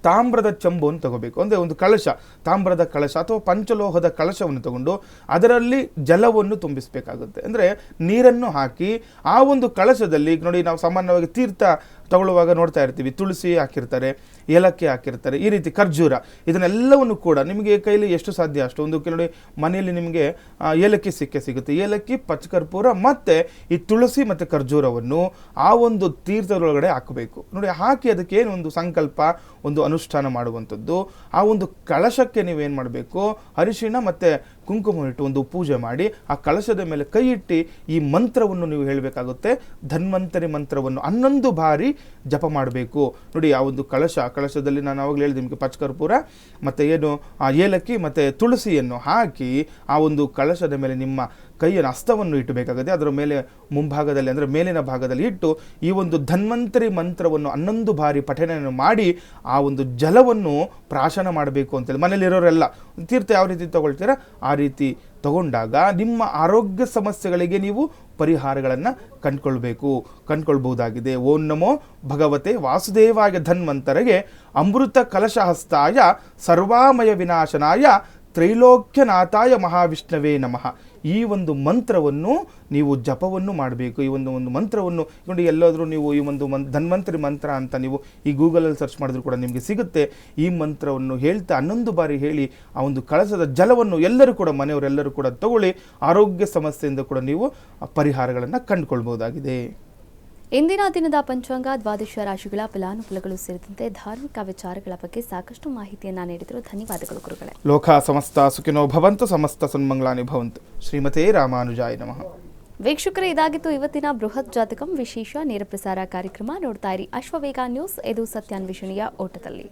ತಾಮ್ರದ ಚೆಂಬನ್ನು ತಗೋಬೇಕು, ಅಂದರೆ ಒಂದು ಕಳಶ, ತಾಮ್ರದ ಕಳಶ ಅಥವಾ ಪಂಚಲೋಹದ ಕಳಶವನ್ನು ತಗೊಂಡು ಅದರಲ್ಲಿ ಜಲವನ್ನು ತುಂಬಿಸಬೇಕಾಗುತ್ತೆ. ಅಂದರೆ ನೀರನ್ನು ಹಾಕಿ ಆ ಒಂದು ಕಳಶದಲ್ಲಿ ನೋಡಿ, ನಾವು ಸಾಮಾನ್ಯವಾಗಿ ತೀರ್ಥ ತಗೊಳ್ಳುವಾಗ ನೋಡ್ತಾ ಇರ್ತೀವಿ, ತುಳಸಿ ಹಾಕಿರ್ತಾರೆ, ಏಲಕ್ಕಿ ಹಾಕಿರ್ತಾರೆ, ಈ ರೀತಿ ಖರ್ಜೂರ, ಇದನ್ನೆಲ್ಲವನ್ನು ಕೂಡ ನಿಮಗೆ ಕೈಲಿ ಎಷ್ಟು ಸಾಧ್ಯ ಅಷ್ಟು ಒಂದು ನೋಡಿ ಮನೆಯಲ್ಲಿ ನಿಮಗೆ ಏಲಕ್ಕಿ ಸಿಗುತ್ತೆ, ಏಲಕ್ಕಿ, ಪಚ್ಚಕರ್ಪೂರ ಮತ್ತು ಈ ತುಳಸಿ ಮತ್ತು ಖರ್ಜೂರವನ್ನು ಆ ಒಂದು ತೀರ್ಥದೊಳಗಡೆ ಹಾಕಬೇಕು. ನೋಡಿ, ಹಾಕಿ ಅದಕ್ಕೆ ಏನು ಒಂದು ಸಂಕಲ್ಪ, ಒಂದು ಅನುಷ್ಠಾನ ಮಾಡುವಂಥದ್ದು. ಆ ಒಂದು ಕಳಶಕ್ಕೆ ನೀವೇನು ಮಾಡಬೇಕು, ಅರಿಶಿಣ ಮತ್ತು ಕುಂಕುಮ ಇಟ್ಟು ಒಂದು ಪೂಜೆ ಮಾಡಿ ಆ ಕಳಶದ ಮೇಲೆ ಕೈ ಇಟ್ಟು ಈ ಮಂತ್ರವನ್ನು ನೀವು ಹೇಳಬೇಕಾಗುತ್ತೆ. ಧನ್ವಂತರಿ ಮಂತ್ರವನ್ನು 11 ಬಾರಿ ಜಪ ಮಾಡಬೇಕು. ನೋಡಿ, ಆ ಒಂದು ಕಳಶದಲ್ಲಿ ನಾನು ಆವಾಗಲೇ ಹೇಳಿದೆ ನಿಮಗೆ, ಪಚ್ಚಕರ್ಪೂರ ಮತ್ತು ಏನು ಆ ಏಲಕ್ಕಿ ಮತ್ತು ತುಳಸಿಯನ್ನು ಹಾಕಿ ಆ ಒಂದು ಕಳಶದ ಮೇಲೆ ನಿಮ್ಮ ಕೈಯನ್ನು ಹಸ್ತವನ್ನು ಇಟ್ಟಬೇಕಾಗುತ್ತೆ. ಅದರ ಮೇಲೆ ಮುಂಭಾಗದಲ್ಲಿ ಅಂದರೆ ಮೇಲಿನ ಭಾಗದಲ್ಲಿ ಇಟ್ಟು ಈ ಒಂದು ಧನ್ವಂತರಿ ಮಂತ್ರವನ್ನು 11 ಬಾರಿ ಪಠಣೆಯನ್ನು ಮಾಡಿ ಆ ಒಂದು ಜಲವನ್ನು ಪ್ರಾಶನ ಮಾಡಬೇಕು ಅಂತೇಳಿ. ಮನೇಲಿರೋರೆಲ್ಲ ತೀರ್ಥ ಯಾವ ರೀತಿ ತಗೊಳ್ತೀರಾ ಆ ರೀತಿ ತಗೊಂಡಾಗ ನಿಮ್ಮ ಆರೋಗ್ಯ ಸಮಸ್ಯೆಗಳಿಗೆ ನೀವು ಪರಿಹಾರಗಳನ್ನು ಕಂಡುಕೊಳ್ಬಹುದಾಗಿದೆ. ಓಂ ನಮೋ ಭಗವತೆ ವಾಸುದೇವಾಯ ಧನ್ವಂತರಿಗೆ ಅಮೃತ ಕಲಶಹಸ್ತಾಯ ಸರ್ವಾಮಯ ವಿನಾಶನಾಯ ತ್ರೈಲೋಕ್ಯನಾಥಾಯ ಮಹಾವಿಷ್ಣವೇ ನಮಃ. ಈ ಒಂದು ಮಂತ್ರವನ್ನು ನೀವು ಜಪವನ್ನು ಮಾಡಬೇಕು. ಈ ಒಂದು ಮಂತ್ರವನ್ನು ನೋಡಿ, ಎಲ್ಲಾದರೂ ನೀವು ಈ ಒಂದು ಧನ್ವಂತರಿ ಮಂತ್ರ ಅಂತ ನೀವು ಈ ಗೂಗಲಲ್ಲಿ ಸರ್ಚ್ ಮಾಡಿದ್ರು ಕೂಡ ನಿಮಗೆ ಸಿಗುತ್ತೆ. ಈ ಮಂತ್ರವನ್ನು ಹೇಳ್ತಾ 11 ಬಾರಿ ಹೇಳಿ ಆ ಒಂದು ಕಳಸದ ಜಲವನ್ನು ಎಲ್ಲರೂ ಕೂಡ ಮನೆಯವರೆಲ್ಲರೂ ಕೂಡ ತಗೊಳ್ಳಿ. ಆರೋಗ್ಯ ಸಮಸ್ಯೆಯಿಂದ ಕೂಡ ನೀವು ಪರಿಹಾರಗಳನ್ನು ಕಂಡುಕೊಳ್ಬಹುದಾಗಿದೆ. ಇಂದಿನ ದಿನದ ಪಂಚಾಂಗ, ದ್ವಾದಶ ರಾಶಿಗಳ ಫಲಾನುಫಲಗಳು ಸೇರಿದಂತೆ ಧಾರ್ಮಿಕ ವಿಚಾರಗಳ ಬಗ್ಗೆ ಸಾಕಷ್ಟು ಮಾಹಿತಿಯನ್ನ ನೀಡಿದರು. ಧನ್ಯವಾದಗಳು ಗುರುಗಳೇ. ಲೋಕ ಸಮಸ್ತ ಸುಖಿನೋ ಭವಂತು, ಸಮಸ್ತ ಸನ್ಮಂಗಳಾನಿ ಭವಂತು. ಶ್ರೀಮತೇ ರಾಮಾನುಜಾಯ ನಮಃ. ವೀಕ್ಷಕರೇ, ಇದಾಗಿತ್ತು ಇವತ್ತಿನ ಬೃಹತ್ ಜಾತಕಂ ವಿಶೇಷ ನೇರ ಪ್ರಸಾರ ಕಾರ್ಯಕ್ರಮ. ನೋಡ್ತಾ ಇರಿ ಅಶ್ವವೇಗ ನ್ಯೂಸ್, ಇದು ಸತ್ಯಾನ್ವೇಷಣೆಯ ಓಟದಲ್ಲಿ.